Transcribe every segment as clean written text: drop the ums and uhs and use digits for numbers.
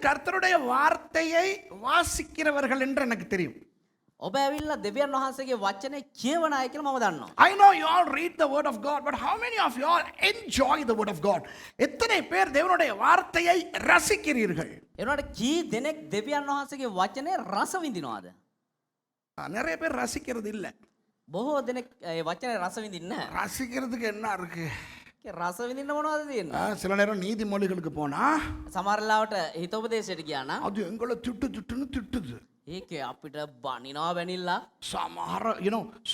கர்த்தருடைய வார்த்தையை வாசிக்கிறவர்கள் என்று எனக்கு தெரியும். ඔබ ඇවිල්ලා දෙවියන් වහන්සේගේ වචනේ කියවන අය කියලා මම දන්නවා. I know you all read the word of God, but how many of you all enjoy the word of God? எத்தனை பேர் தேவனுடைய வார்த்தையை ரசிக்கிறீர்கள்? ඒනොට කී දෙනෙක් දෙවියන් වහන්සේගේ වචනේ රස විඳිනවද? நிறைய பேர் ரசிக்கிறது இல்ல. බොහෝ දෙනෙක් ඒ වචනේ රස විඳින්නේ නැහැ. ரசிக்கிறதுக்கு என்ன இருக்கு? රස විඳින්න මොනවද තියෙන්නේ? சில நேரம் நீதிமொழிகளுக்கு போனா සමහර ලාවට හිතෝපදේශයට ගියා නම් அது எங்களை திட்டுன்னு திட்டுது. ඒකේ අපිට බනිනවා vanilla.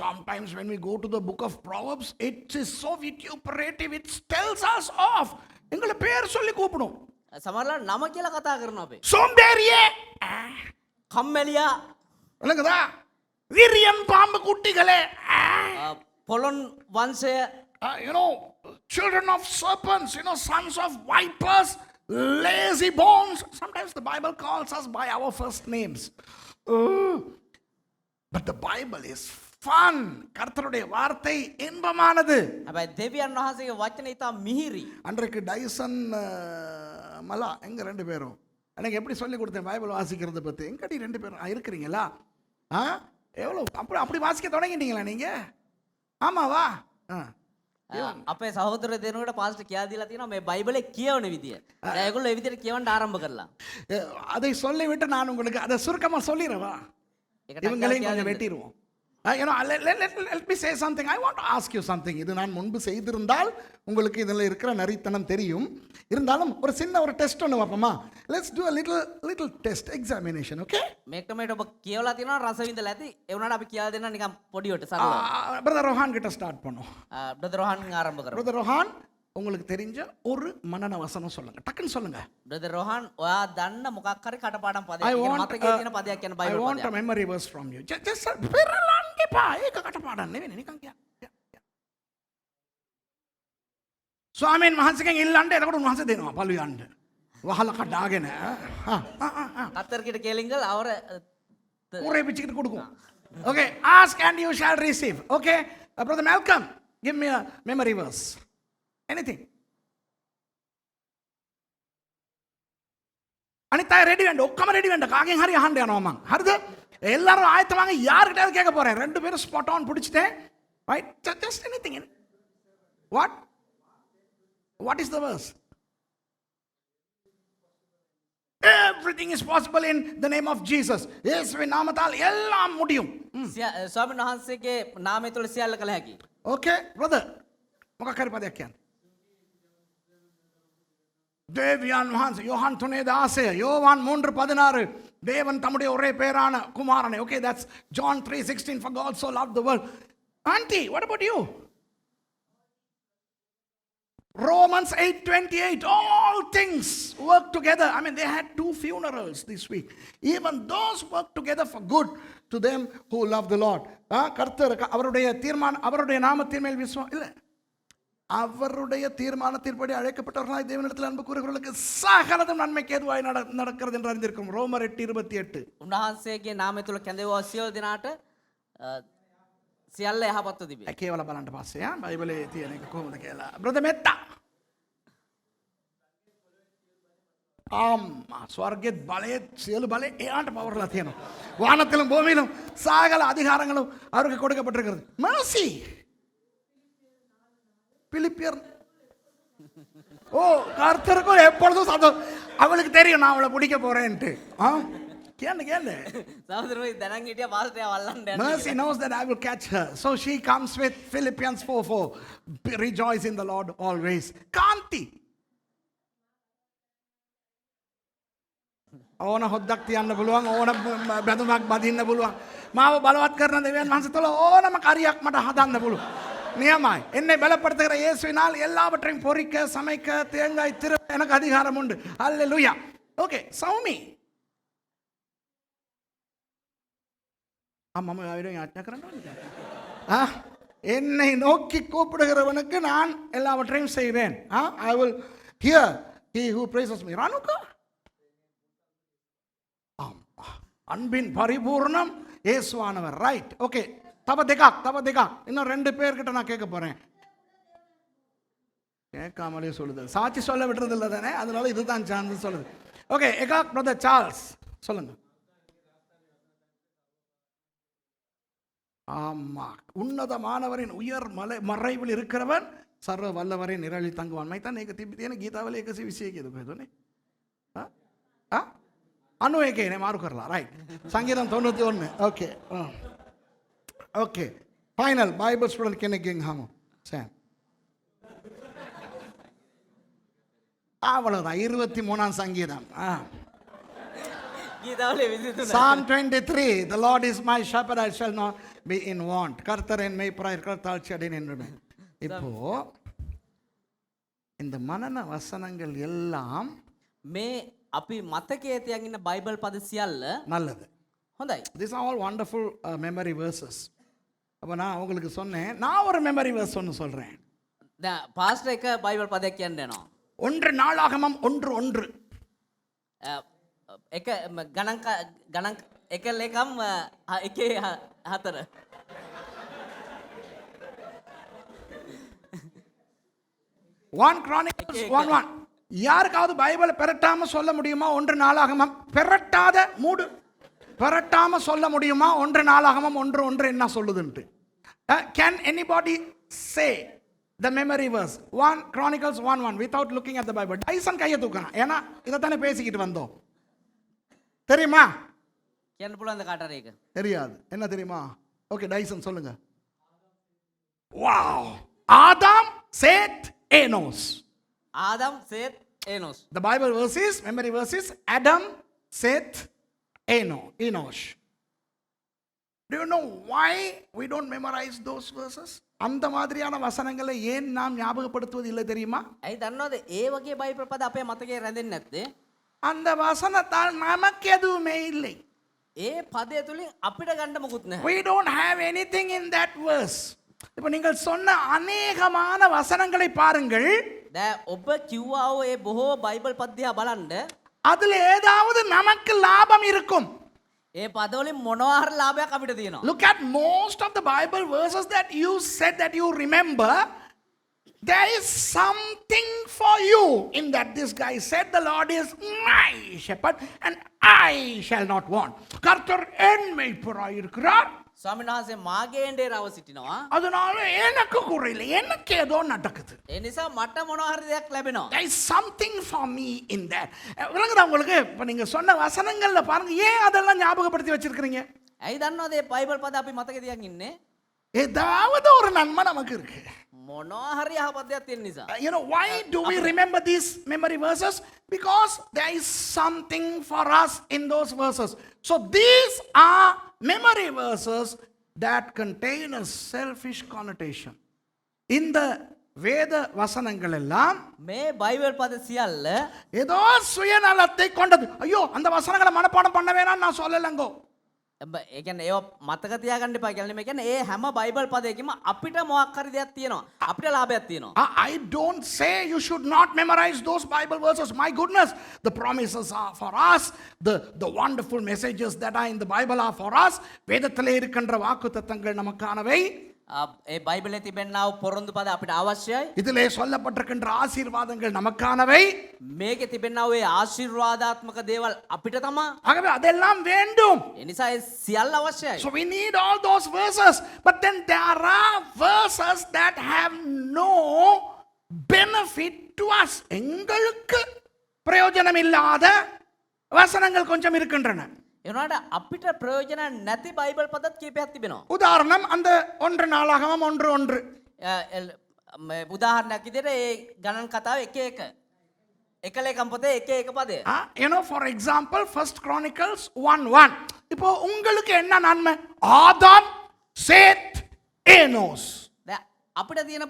Sometimes when we go to the book of Proverbs, it is so vituperative, it tells us off. எங்களை பேர் சொல்லி கூப்பிடும். සමහරලා නම කියලා කතා කරනවා අපේ. சோம்பேறியே, කම්මැලියා, விளங்குதா? வீரியம் பாம்பு குட்டிகளே, පොළොන් වංශය, children of serpents, sons of vipers, lazy bones. Sometimes the Bible calls us by our first names. But the Bible is fun. கர்த்தருடைய வார்த்தை இன்பமானது. හැබැයි දෙවියන් වහන්සේගේ වචනේ ඉතා මිහිරි. அன்றைக்கு டைசன் மலா எங்க ரெண்டு பேரும் எனக்கு எப்படி சொல்லி கொடுத்தேன் பைபிள் வாசிக்கிறத பத்தி. எங்கடி ரெண்டு பேரும் இருக்கிறீங்களா? எவ்வளோ அப்படி வாசிக்க தொடங்கிட்டீங்களா நீங்க? ஆமாவா? අපේ සහෝදර දෙනුවට පාස්ටර් කියා දීලා තියෙනවා මේ බයිබලේ කියවන විදිය. ඒගොල්ලෝ ඒ විදිහට කියවන්න ආරම්භ කරලා. அதை சொல்லிவிட்டு நான் உங்களுக்கு அதை சுருக்கமா சொல்லிடுறவா? இவங்களையும் கொஞ்சம் வெட்டிடுவோம். Let me say something. I want to ask you something. இது நான் முன்பு செய்திருந்தால் உங்களுக்கு இதில் இருக்கிற நரித்தனம் தெரியும். இருந்தாலும் ஒரு சின்ன ஒரு டெஸ்ட் ஒன்று பார்ப்போமா? Let's do a little test examination, okay? මේකට ඔබ කියවලා තියෙනවා රස විඳලා ඇති. ඒ වුණාට අපි කියලා දෙන්න නිකන් පොඩියට සරලව. பிரதர் ரோஹான் கிட்ட ஸ்டார்ட் பண்ணோம். brother rohan ආරම්භ කරමු. பிரதர் ரோஹான், உங்களுக்கு தெரிஞ்ச ஒரு மனன வசனம் சொல்லுங்க. டக்குன்னு சொல்லுங்க. brother rohan ඔයා දන්න මොකක් හරி කටපාඩම් පදයක් කියන මතකයේ තියෙන පදයක් කියන බයිබල් I පදයක්. want a memory verse from you. Just පෙරලන්නේ පා. ඒක කටපාඩම් නෙවෙයි නිකන් කියන්න. ස්වාමීන් වහන්සේගෙන් ඉල්ලන්න එතකොට උන්වහන්සේ දෙනවා පළු යන්න. වහල කඩාගෙන கத்தர்கிட்ட கேளுங்கள் அவர் ஊரை பிச்சுக்கிட்டு கொடுக்கும். Okay, ask and you shall receive. Okay, brother Malcolm, give me a memory verse. Anything. අනිත් අය ரெடி වෙන්න, ඔක්කොම ரெடி වෙන්න. කාගෙන් හරි අහන්න යනවා මං. හරිද? எல்லாரும் ஆயத்தமாங்க. யார்கிட்டயாவது கேட்க போறேன். ரெண்டு பேரும் ஸ்பாட் ஆன் பிடிச்சிட்டேன். Right? Just anything. What is the verse? Everything is possible in the name of Jesus. இயேசுவின் நாமத்தால் எல்லாம் முடியும். ස්වාමීන් වහන්සේගේ නාමය තුල සියල්ල කළ හැකියි. Okay, brother. මොකක් හරි පදයක් කියන්න. தேவியான் வහන්සේ யோவான் 3:16 யோவான் 3:16 தேவன் தம்முடைய ஒரே பேரான குமாரனை. Okay, that's John 3:16 for God so loved the world. Auntie, what about you? Romans 8:28, all things work together. I mean, they had 2 funerals this week. Even those work together for good to them who love the Lord. கர்த்தர் அவருடைய தீர்மானம், அவருடைய நாமத்தின் மேல் விசுவாசம் இல்ல, அவருடைய தீர்மானத்தின்படி அழைக்கப்பட்டவர்களாய் தேவனிடத்தில் அன்பு கூறுகிறவர்களுக்கு சகலதும் நன்மைக்கு ஏதுவாய் நடக்கிறது என்று அறிந்திருக்கிறோம். ரோமர் 8:28. උන්වහන්සේගේ නාමය තුල කැඳවුවා සියලු දිනාට සියල්ල යහපත්ව තිබේ. கேவல බලන්න පස්සේ බයිබලේ තියෙන එක කොහොමද කියලා. brother මෙත්තා. ஆமா, ஸ்வர்கத் பலே சியலு பலே ஏன்ட்ட பவர்ல තියෙනවා. வானத்திலும் பூமியிலும் சகல அதிகாரங்களும் அவருக்கு கொடுக்கப்பட்டிருக்கிறது. mercy. பிலிப்பியர் கர்த்தருக்கு எப்பொழுதும் அவளுக்கு தெரியும் நான் அவளை பிடிக்க போறேன்ட்டு. கேளு சகோதரரே දැනන් හිටියා පාස්ටර් වල්ලන්න යන්න. Mercy knows that I will catch her. So she comes with Philippians 4:4. Rejoice in the Lord always. කාන්ති. ඕන හොද්දක් තියන්න පුළුවන්, ඕන බඳුනක් බඳින්න පුළුවන්. මාව බලවත් කරන දෙවියන් වහන්සේ තුළ ඕනම කාර්යයක් මට හදන්න පුළුවන්. நியமாய் என்னை பலப்படுத்துகிற இயேசுவினால் எல்லாவற்றையும் பொறிக்க சமைக்க தேங்காய் திரு எனக்கு அதிகாரம் உண்டு. அல்லேலூயா. ஓகே, சௌமி. என்னை நோக்கி கூப்பிடுகிறவனுக்கு நான் எல்லாவற்றையும் செய்வேன். I will hear he who praises me. ராணுக்கா அன்பின் பரிபூர்ணம் இயேசுவானவர். ரைட். ஓகே, தவ தெகா இன்னும் 2 பேர்கிட்ட நான் கேட்க போறேன். கேட்காமலே சொல்லுது, சாட்சி சொல்ல விடுறது இல்லை தானே, அதனால இதுதான் சான்ஸ் சொல்லுது. ஓகே எகாக் பிரதர் சார்ல்ஸ் சொல்லுங்க. ஆமா, உன்னதமானவரின் உயர் மறைவில் இருக்கிறவன் சர்வ வல்லவரின் நிழலில் தங்குவான். मैं एक तिब्बतीने गीतावली एक विषय के तो ने अनु एक ने मारू करला राइट. संगीतम 91. Okay okay final Bible student केने गेंग हम सैम அவ்வளவுதான் 23ஆம் சங்கீதம். கீதாவிலே விதித்து Psalm 23, the Lord is my shepherd, I shall not be in want. கர்த்தர் என் மேய்ப்பராய் தாழ்ச்சியடையேன் என்று. இப்போ இந்த மனன வசனங்கள் எல்லாம் මේ අපි මතකයේ තියන් ඉන්න බයිබල් පද සියල්ල நல்லது. හොඳයි. These are all wonderful memory verses. அப்போ நான் உங்களுக்கு சொன்னேன், நான் ஒரு மெமரி verse ஒன்று சொல்றேன். දැන් පාස්ටර් එක බයිබල් පදයක් කියන්න යනවා. 1 நாளாகமம் 1:1. එක ගණන් එක ලේකම් එකේ 4. 1 Chronicles 1:1. யாருக்காவது பைபிளை பெரட்டாம சொல்ல முடியுமா 1 நாளாகமம்? பெரட்டாத மூடு. பெரட்டாம சொல்ல முடியுமா 1 நாளாகமம் 1:1 என்ன சொல்லுதுன்ட்டு? Can anybody say the memory verse 1 Chronicles 1:1 without looking at the Bible? Tyson கையை தூக்குறான். ஏன்னா இதை தானே பேசிக்கிட்டு வந்தோம். தெரியுமா? කියන්න පුළුවන් ද කාට හරි එක? தெரியாது. என்ன தெரியுமா? ஓகே டைசன் சொல்லுங்க. Wow. Adam Seth Enos. Adam Seth Enos. The Bible verses, memory verses, Adam, Seth, Enosh. Do you know why we don't memorize those verses? அந்த மாதிரியான வசனங்களை ஏன் நாம் ஞாபகப்படுத்துவது இல்லை தெரியுமா? ඇයි දන්නවද ඒ වගේ බයිබල් පද අපේ මතකයේ රැඳෙන්නේ නැත්තේ? அந்த வசனத்தால் நமக்கு எதுவுமே இல்லை. ඒ පදය තුලින් අපිට ගන්න මොකුත් නැහැ. We don't have anything in that verse. இப்போ நீங்கள் சொன்ன அநேகமான வசனங்களை பாருங்கள். දැන් ඔබ කිව්වා වූ ඒ බොහෝ බයිබල් පද දිහා බලන්න. அதுல ஏதாவது நமக்கு லாபம் இருக்கும். ඒ පදවලින් මොනවා හරි ලාභයක් අපිට තියෙනවා. Look at most of the Bible verses that you said that you remember. There is something for you in that. This guy said the Lord is my shepherd and I shall not want. கர்த்தர் என் மேய்ப்பராய் இருக்கிறார். ස්වාමීන් වහන්සේ මාගේ එඬේරව සිටිනවා. அதனால எனக்கு குறையில்லை, எனக்கு ஏதோ நடக்குது. ඒ නිසා මට මොනවා හරි දෙයක් ලැබෙනවා. There is something for me in that. விளங்குதா உங்களுக்கு? இப்போ நீங்க சொன்ன வசனங்கள்ல பாருங்க, ஏன் அதெல்லாம் ஞாபகப்படுத்தி வச்சிருக்கிறீங்க? ඇයි දන්නවද මේ බයිබල් පද අපි මතකේ තියන් ඉන්නේ? ஏதாவது ஒரு நன்மை நமக்கு இருக்கு. මොනවා හරි යහපත් දෙයක් තියෙන නිසා. You know, why do we remember these memory verses? Because there is something for us in those verses. So these are memory verses that contain a selfish connotation. இந்த வேத வசனங்கள் எல்லாம் මේ බයිබල් පද සියල්ල ஏதோ சுயநலத்தை கொண்டது. ஐயோ அந்த வசனங்களை மனப்பாடம் பண்ண வேணாம்னு நான் சொல்லலங்கோ. ඒ කියන්නේ ඒව මතක තියාගන්න එපා කියලා නෙමෙයි. කියන්නේ ඒ හැම බයිබල් පදයකම අපිට මොකක් හරි දෙයක් තියෙනවා. අපිට ලාභයක් තියෙනවා. I don't say you should not memorize those Bible verses. My goodness, the promises are for us. The wonderful messages that are in the Bible are for us. வேதத்திலே இருக்கின்ற வாக்குத்தத்தங்கள் நமக்கானவை. ඒ බයිබලේ තිබෙනා වූ පොරොන්දු පද අපිට අවශ්‍යයි. இதிலே சொல்லப்பட்டிருக்கின்ற ஆசீர்வாதங்கள் நமக்கானவை. මේකේ තිබෙනා වූ ආශිර්වාදාත්මක දේවල් අපිට තමා. ஆகவே அதெல்லாம் வேண்டும். ඒ නිසා ඒ සියල්ල අවශ්‍යයි. So we need all those verses. But then there are verses that have no benefit to us. எங்களுக்கு பிரயோஜனம் இல்லாத வசனங்கள் கொஞ்சம் இருக்கின்றன. එනවාට අපිට ප්‍රයෝජන නැති බයිබල් පදත් කීපයක් තිබෙනවා. உதாரணம் அந்த 1 நாளாகமம் 1:1. උදාහරණයක් විදිහට ඒ ගණන් කතාව එක එක. එක ලේකම් පොතේ එක එක පදය. You know, for example, 1 Chronicles 1:1. இப்போ உங்களுக்கு என்ன நன்மை? ஆதாம், சேத், ஏனோஸ். දැන් අපිට තියෙන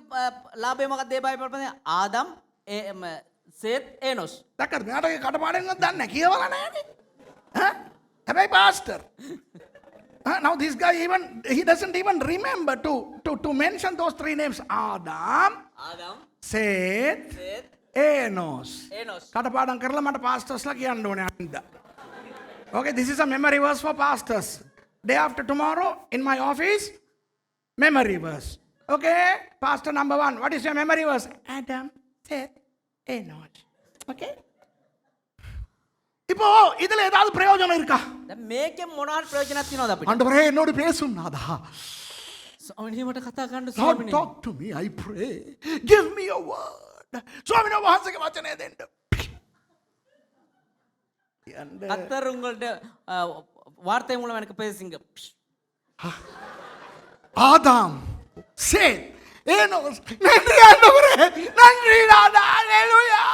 ලාභය මොකක්ද? ඒ බයිබල් පදේ ආදම් සේත් ඒනොස්. දැක්කද? මෙයාට කටපාඩම් දන්නේ කියවලා නැහැනේ. හැබැයි pastor. Now this guy he doesn't even remember to mention those 3 names. Adam, Seth, Enos. කටපාඩම් කරලා මට pastors ලා කියන්න ඕනේ අන්ද. Okay, this is a memory verse for pastors. Day after tomorrow in my office, memory verse. Okay, pastor number 1, what is your memory verse? Adam, Seth, Enos. Okay? இப்போ இதுல ஏதாவது பிரயோஜனம் இருக்கா? දැන් මේකෙන් මොනවාට ප්‍රයෝජනයක් තියනවද අපිට? ஆண்டவரே என்னோடு பேசும் நாதா. ස්වාමීනි මට කතා කරන්න Lord, ස්වාමීනි. talk to me, I pray. Give me a word. ස්වාමීන් වහන්සේගේ වචනය දෙන්න. යන්න. கத்தர் உங்கள்ட்ட வார்த்தை மூலம் எனக்கு பேசுங்க. ஆதாம், சேத், ஏனோஸ். நன்றி ஆண்டவரே. நன்றி நாதா. ஹalleluya.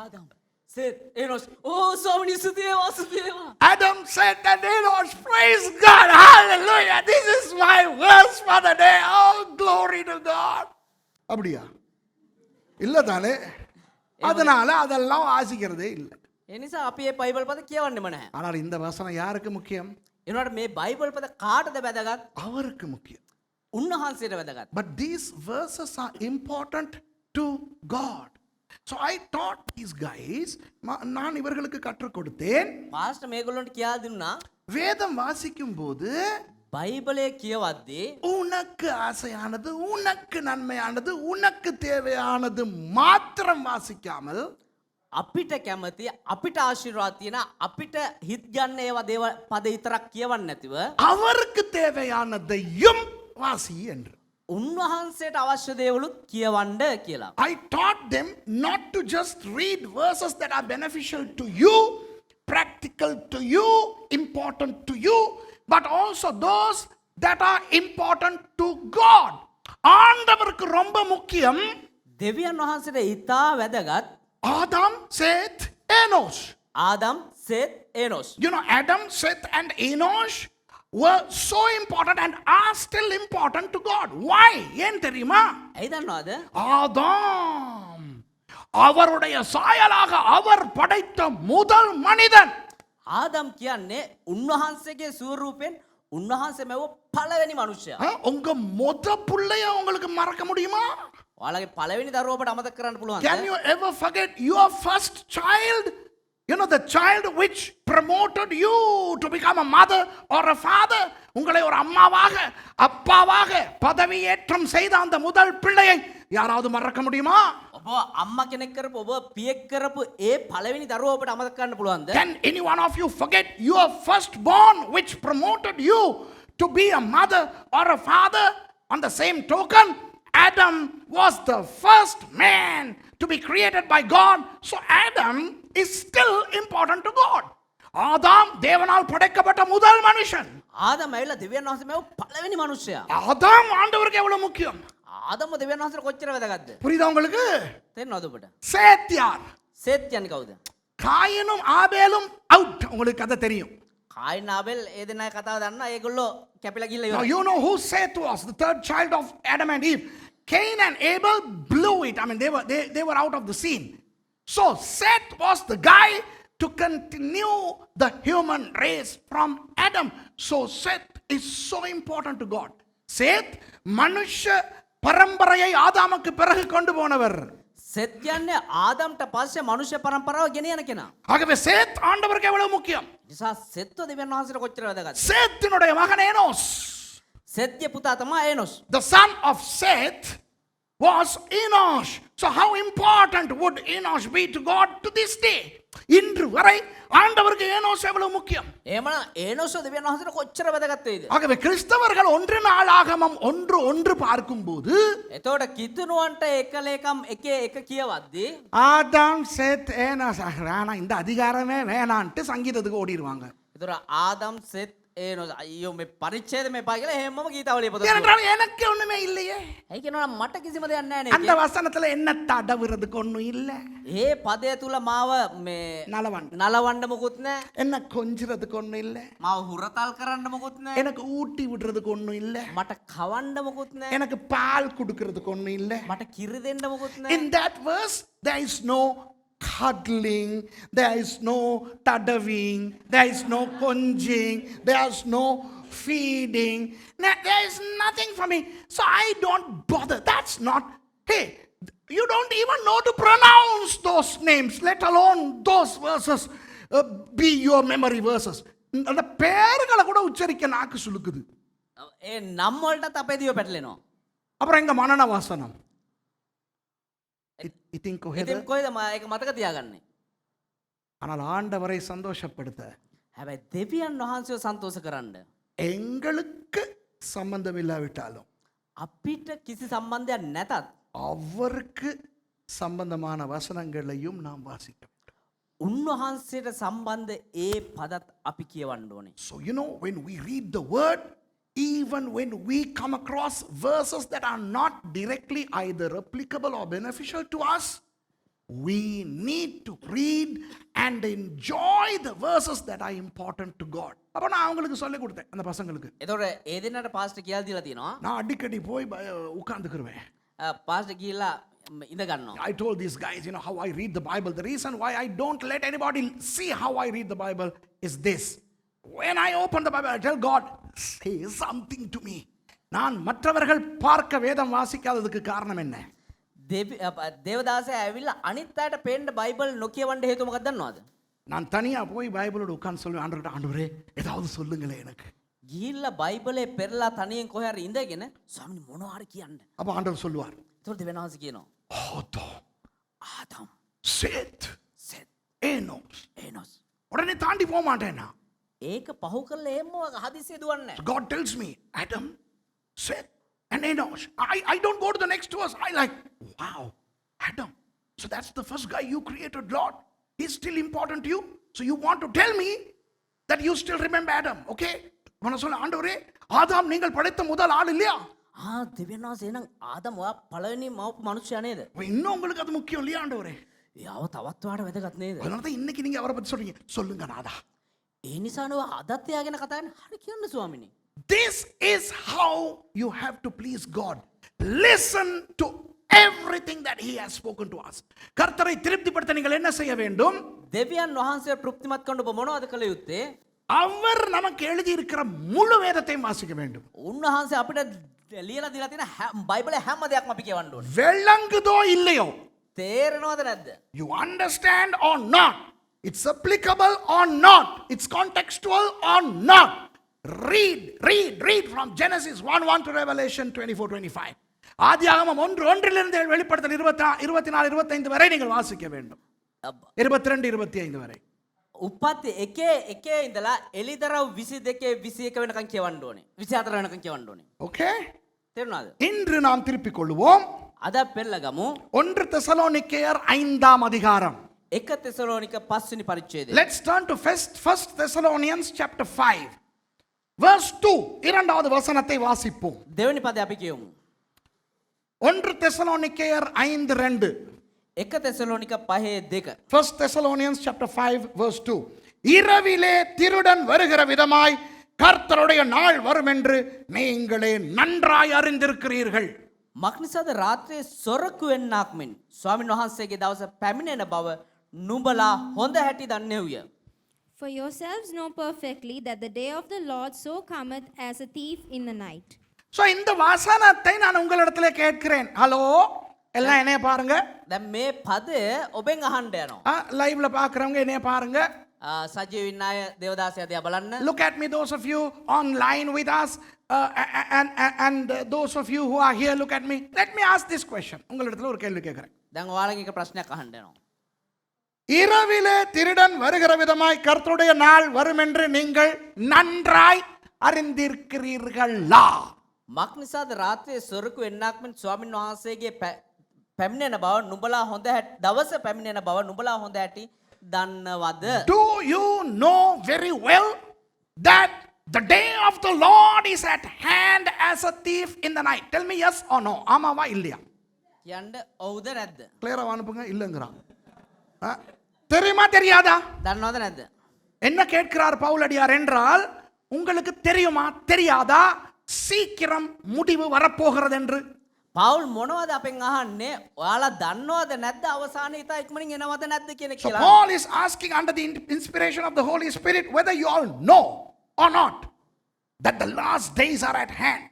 ஆதாம், சேத், ஏனோஸ். ஓ ස්වාමීනි සුදේවා සුදේවා. Adam, Seth, and Enos, praise God. Hallelujah. This is my verse for the day. Oh, glory to God. அப்படியா? இல்ல தானே? அதனால அதெல்லாம் வாசிக்கிறதே இல்லை. ඒ නිසා අපි මේ බයිබල් පද කියවන්නෙම නැහැ. ஆனால் இந்த வசனம் யாருக்கு முக்கியம்? එනකොට මේ බයිබල් පද කාටද වැදගත්? அவருக்கு முக்கியம். උන්වහන්සේට වැදගත්. But these verses are important to God. So I taught these guys, நான் இவர்களுக்கு கற்றுக் கொடுத்தேன். පාස්ටර් මේගොල්ලන්ට කියා දුන්නා வேதம் வாசிக்கும் போது බයිබලයේ කියවද්දී உனக்கு ஆசையானது, உனக்கு நன்மையானது, உனக்கு தேவையானது மாத்திரம் வாசிக்காமல் අපිට කැමති අපිට ආශිර්වාද තියෙන අපිට හිත් ගන්න ඒවා දේව පද විතරක් කියවන්න නැතිව அவருக்கு தேவையானதையும் வாசி என்று. උන්වහන්සේට අවශ්‍ය දේවලුත් කියවන්න කියලා. I taught them not to just read verses that are beneficial to you, practical to you, important to you, but also those that are important to God. ஆண்டவருக்கு ரொம்ப முக்கியம் දෙවියන් වහන්සේට ඉතා වැදගත් ஆதாம், சேத், ஏனோஷ். Adam, Seth, ඒනොස්. You know, Adam, Seth, and Enosh were so important and are still important to God. Why? ஏன் தெரியுமா? ඇයි දන්නවද? ஆதாம் அவருடைய சாயலாக அவர் படைத்த முதல் மனிதன். ආදම් කියන්නේ උන්වහන්සේගේ ස්වරූපයෙන් උන්වහන්සේ මෙව පළවෙනි මනුෂ්‍යයා. உங்க முத புள்ளைய உங்களுக்கு மறக்க முடியுமா? ඔයාලගේ පළවෙනි දරුවවට අමතක කරන්න පුළුවන්ද? Can you ever forget your first child? You know, the child which promoted you to become a mother or a father. உங்களை ஒரு அம்மாவாக அப்பாவாக பதவியேற்றம் செய்த அந்த முதல் பிள்ளையை யாராவது மறக்க முடியுமா? ඔබ අම්මා කෙනෙක් කරපු ඔබ පියෙක් කරපු ඒ පළවෙනි දරුවා ඔබට අමතක කරන්න පුළුවන්ද? Can any one of you forget your firstborn which promoted you to be a mother or a father? On the same token, Adam was the first man to be created by God. So Adam is still important to God. ஆதாம் தேவனால் படைக்கப்பட்ட முதல் மனுஷன். ආදම් ඇවිල්ලා දෙවියන් වහන්සේ මෙව පළවෙනி මනුෂ්‍යයා. ஆதாம் ஆண்டவருக்கு எவ்வளவு முக்கியம்? ආදම්ව දෙවියන් වහන්සේට කොච්චර වැදගත්ද? புரியுதா உங்களுக்கு? තේරෙනවද ඔබට? சேத் யார்? සේත් කියන්නේ කවුද? காயினும் ஆபேலும் அவுட். உங்களுக்கு கதை தெரியும். කායින් ආබෙල් ඒ දෙන්නා කතාව දන්නා. ඒගොල්ලෝ කැපිලා ගිහලා Now ඉවරයි. you know who Seth was, the third child of Adam and Eve. Cain and Abel blew it. I mean, they were out of the scene. So Seth was the guy to continue the human race from Adam. So Seth is so important to God. Seth மனுஷ பரம்பரையை ஆதாமுக்கு பிறகு கொண்டு போனவர். සෙත් කියන්නේ ආදම්ට පස්සේ මනුෂ්‍ය පරම්පරාව ගෙනියන කෙනා. ஆகவே சேத் ஆண்டவருக்கு எவ்வளவு முக்கியம்? නිසා සෙත්ව දෙවියන් වහන්සේට කොච්චර වැදගත්ද? சேத்தினுடைய மகன் ஏனோஸ். සෙත්ගේ පුතා තමයි ඒනොස්. The son of Seth was Enosh. So how important would Enosh be to God to this day? இன்று வரை ஆண்டவருக்கு ஏனோஸ் எவ்வளவு முக்கியம்? එහෙමනම් ඒනොස් දෙවියන් වහන්සේට කොච්චර වැදගත් වෙයිද? ஆகவே கிறிஸ்தவர்கள் ஒன்று நாளாகமம் ஒன்று பார்க்கும்போது එතකොට කිතුනුවන්ට එක ලේකම් එක කියවද්දී ஆதாம் சேத் ஏனோஸ் வேணாம், இந்த அதிகாரமே வேணான்ட்டு சங்கீதத்துக்கு ஓடிடுவாங்க. එතකොට ආදම් සෙත් ඒනොස් අයියෝ මේ පරිච්ඡේදම එපා කියලා එහෙමම ගීතාවලිය පොතේ. ஏனென்றால் எனக்கு ஒண்ணுமே இல்லையே. ඇයි කියනවා මට කිසිම දෙයක් නැහැ அந்த නේ. வசனத்துல என்ன தடவுறதுக்கு ஒண்ணும் இல்ல. ඒ පදය තුල මාව මේ நலவன் නලවන්න මොකුත් නැහැ. என்ன கொஞ்சிறதுக்கு ஒண்ணும் இல்ல. මාව හුරතල් කරන්න මොකුත් නැහැ. எனக்கு ஊட்டி விடுறதுக்கு ஒண்ணும் இல்ல. මට කවන්න මොකුත් නැහැ. எனக்கு பால் கொடுக்கறதுக்கு ஒண்ணும் இல்ல. මට කිරි දෙන්න මොකුත් නැහැ. In that verse there is no cuddling, there is no tadaving, there is no conjing, there is no feeding. There is nothing for me, so I don't bother. That's not. Hey, you don't even know to pronounce those names, let alone those verses be your memory verses. அந்த பேர்களை கூட உச்சரிக்க நாக்கு சுளுக்குது. ඒ නම් වලටත් අපේ දිව පැටලෙනවා. அப்புறம் எங்க மனன வாசனம் ඉතින් කොහෙද? ඉතින් කොහෙද ඒක මතක තියාගන්නේ? ஆனால் ஆண்டவரை சந்தோஷப்படுத்த හැබැයි දෙවියන් වහන්සේව සන්තෝෂ කරන්න. எங்களுக்கு சம்பந்தம் இல்லாவிட்டாலும் අපිට කිසි සම්බන්ධයක් නැතත් அவருக்கு சம்பந்தமான வசனங்களையும் நாம் வாசிக்க வேண்டும். උන්වහන්සේට සම්බන්ධ ඒ පදත් අපි කියවන්න ඕනේ. So you know, when we read the word, even when we come across verses that are not directly either applicable or beneficial to us, we need to read and enjoy the verses that are important to God. அப்போ நான் அவங்களுக்கு சொல்லி கொடுத்தேன் அந்த பசங்களுக்கு. එතකොට ඒ දෙන්නට pastor කියලා දීලා තියෙනවා. நான் அடிக்கடி போய் உட்கார்ந்துக்குருவேன். පාස්ටර් ගිහිල්ලා ඉඳ ගන්නවා. I told these guys, you know, how I read the Bible. The reason why I don't let anybody see how I read the Bible is this. When I open the Bible, I tell God, say something to me. நான் மற்றவர்கள் பார்க்க வேதம் வாசிக்காததுக்கு காரணம் என்ன? දේවදාසය ඇවිල්ලා අනිත් අයට පේන්න බයිබල් නොකියවන්න හේතුව මොකක්ද දන්නවද? நான் தனியா போய் பைபிளோட உட்கார்ந்து சொல்லுவேன், ஆண்டவரே ஆண்டவரே ஏதாவது சொல்லுங்களே எனக்கு. ගිහිල්ලා බයිබලේ පෙරලා තනියෙන් කොහේ හරි ඉඳගෙන ස්වාමීනි මොනවා හරි කියන්න. அப்ப ஆண்டவர் சொல்லுவார், ඒතකොට දෙවියන්වහන්සේ කියනවා ආදම්, சேத், සෙත්, ஏனோஸ். ඒනොස්. உடனே தாண்டி போக மாட்டேன் நான். ඒක පහු කරලා එහෙම හදිස්සිය දුවන්නේ නැහැ. God tells me, Adam, Seth, and Enosh. I don't go to the next verse. I like, wow, Adam. So that's the first guy you created, Lord. He's still important to you. So you want to tell me that you still remember Adam, okay? நான் சொல்ல ஆண்டவரே ஆதாம் நீங்கள் படைத்த முதல் ஆள் இல்லையா? දෙවියන්වහන්සේ එහෙනම් ආදම් ඔයා පළවෙනි මවපු මිනිස්සයා නේද? இன்னும் உங்களுக்கு அது முக்கியம் இல்லையா ஆண்டவரே? යාව තවත් වාට වැදගත් නේද? அதனால தான் இன்னைக்கு நீங்க அவரை பத்தி சொல்றீங்க. சொல்லுங்க நாதா. ඒ නිසා නෝ අදත් එයා ගැන කතා කරන්නේ. හරි කියන්න ස්වාමීනි. This is how you have to please God. Listen to everything that he has spoken to us. கர்த்தரை திருப்திப்படுத்த நீங்கள் என்ன செய்ய வேண்டும்? දෙවියන් වහන්සේ තෘප්තිමත් කරන්න ඔබ මොනවද කළ යුත්තේ? அவர் நமக்கு எழுதி இருக்கிற முழு வேதத்தையும் வாசிக்க வேண்டும். උන්වහන්සේ අපිට ලියලා දීලා තියෙන බයිබලේ හැම දෙයක්ම අපි කියවන්න ඕනේ. விளங்குதோ இல்லையோ? තේරෙනවද නැද්ද? You understand or not? It's applicable or not? It's contextual or not? Read from Genesis 1:1 to Revelation 24:25. ஆதியாகமம் 1:1 வெளிப்படுத்தல் 24 25 வரை நீங்கள் வாசிக்க வேண்டும். 22 25 வரை. උපත් එකේ ඉඳලා එලිදරව් 22 21 වෙනකන් කියවන්න ඕනේ. 24 වෙනකන් කියවන්න ඕනේ. Okay? තේරුණාද? இன்று நாம் திருப்பிக் கொள்வோம். අද පෙරලගමු 1 தெசலோனிக்கேயர் 5ஆம் அதிகாரம். 1 தெசலோனிක 5 වෙනි පරිච්ඡේදය. Let's turn to first Thessalonians chapter 5. Verse 2. இரண்டாவது வசனத்தை வாசிப்போம். දෙවෙනි පදේ අපි කියමු. 1 தெசலோனிக்கேயர் 5:2. 1 தெசலோனிක 5:2. First Thessalonians chapter 5 verse 2. இரவிலே திருடன் வருகிற விதமாய் கர்த்தருடைய நாள் வரும் என்று நீங்களே நன்றாய் அறிந்திருக்கிறீர்கள். මක්නිසාද රාත්‍රියේ සොරකු වෙන්නක් මෙන් ස්වාමීන් වහන්සේගේ දවස පැමිණෙන බව නුඹලා හොඳ හැටි දන්නේව්ය. For yourselves know perfectly that the day of the Lord so cometh as a thief in the night. So இந்த வசனத்தை நான் உங்களிடத்திலே கேட்கிறேன். ஹலோ எல்லாம் என்னைய பாருங்க. දැන් මේ පදය ඔබෙන් අහන්න යනවා. லைவ்ல பார்க்கறவங்க என்னைய பாருங்க. සජීවින් අය දේවදාසය දිහා බලන්න. Look at me, those of you online with us, and those of you who are here, look at me. Let me ask this question. உங்களிடத்துல ஒரு கேள்வி கேட்கிறேன். දැන් ඔයාලගෙන් එක ප්‍රශ්නයක් අහන්න යනවා. இரவிலே திருடன் வருகிற விதமாய் கர்த்தருடைய நாள் வரும் என்று நீங்கள் நன்றாய் அறிந்திருக்கிறீர்களா? මක්නිසාද රාත්‍රියේ සොරකු වෙන්නක් මෙන් ස්වාමීන් වහන්සේගේ පැමිණෙන බව නුඹලා හොඳ දවස පැමිණෙන බව නුඹලා හොඳ හැටි දන්නවද? Do you know very well that the day of the Lord is at hand as a thief in the night? Tell me yes or no. ஆமாவா இல்லையா? කියන්න ඔව්ද නැද්ද? கிளியரா அனுப்புங்க. இல்லங்கறான். தெரியுமா தெரியாதா? දන්නවද නැද්ද? என்ன கேட்கிறார் பவுலடியார் என்றால், உங்களுக்கு தெரியுமா தெரியாதா சீக்கிரம் முடிவு வரப்போகிறது என்று? පවුල් මොනවද අපෙන් අහන්නේ? ඔයාලා දන්නවද නැද්ද අවසානයේ ඉතා ඉක්මනින් එනවද නැද්ද කියන එක So කියලා. Paul is asking under the inspiration of the Holy Spirit whether you all know or not that the last days are at hand.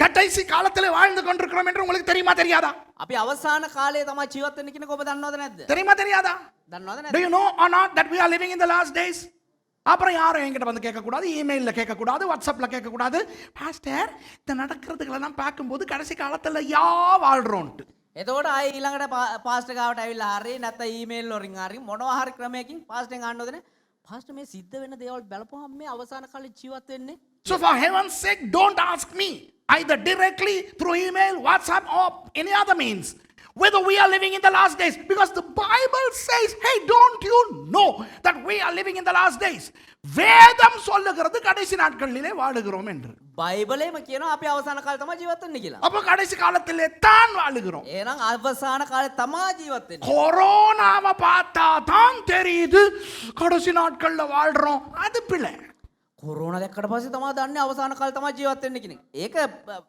கடைசி காலத்திலே வாழ்ந்து கொண்டிருக்கிறோம் என்று உங்களுக்கு தெரியுமா தெரியாதா? අපි අවසාන කාලයේ තමයි ජීවත් වෙන්න කියන එක ඔබ දන්නවද නැද්ද? தெரியுமா தெரியாதா? දන්නවද Do නැද්ද? you know or not that we are living in the last days? அப்புறம் யாரும் என்கிட்ட வந்து கேட்கக்கூடாது, இமெயிலில் கேட்கக்கூடாது, வாட்ஸ்அப்பில் கேட்கக்கூடாது. பாஸ்டர் இந்த நடக்கிறதுகளெல்லாம் பார்க்கும்போது கடைசி காலத்தில் யா வாழ்கிறோன்ட்டு. එතකොට ආයෙ ඊළඟට පාස්ටර් ගාවට ඇවිල්ලා හරි නැත්නම් ඊමේල් වලින් හරි මොනවා හරි ක්‍රමයකින් පාස්ටර්ෙන් අහන්න ඕනේ. පාස්ටර් මේ සිද්ධ වෙන දේවල් බලපුවහම මේ අවසාන කාලේ ජීවත් වෙන්නේ. So for heaven's sake, don't ask me either directly through email, WhatsApp, or any other means whether we are living in the last days, because the Bible says, hey, don't you know that we are living in the last days? வேதம் சொல்லுகிறது கடைசி நாட்களிலே வாழுகிறோம் என்று. බයිබලයේම කියනවා අපි අවසාන කාලේ තමයි ජීවත් වෙන්නේ කියලා. அப்ப கடைசி காலத்திலே தான் வாழுகிறோம். එහෙනම් අවසාන කාලේ තමයි ජීවත් වෙන්නේ. கொரோனாவை பார்த்தா தான் தெரியுது கடைசி நாட்கள்ல வாழ்றோம். அது பிள்ளை. කොරෝනා දැක්කට පස්සේ තමයි දන්නේ අවසාන කාලේ තමයි ජීවත් වෙන්නේ කියන එක. ඒක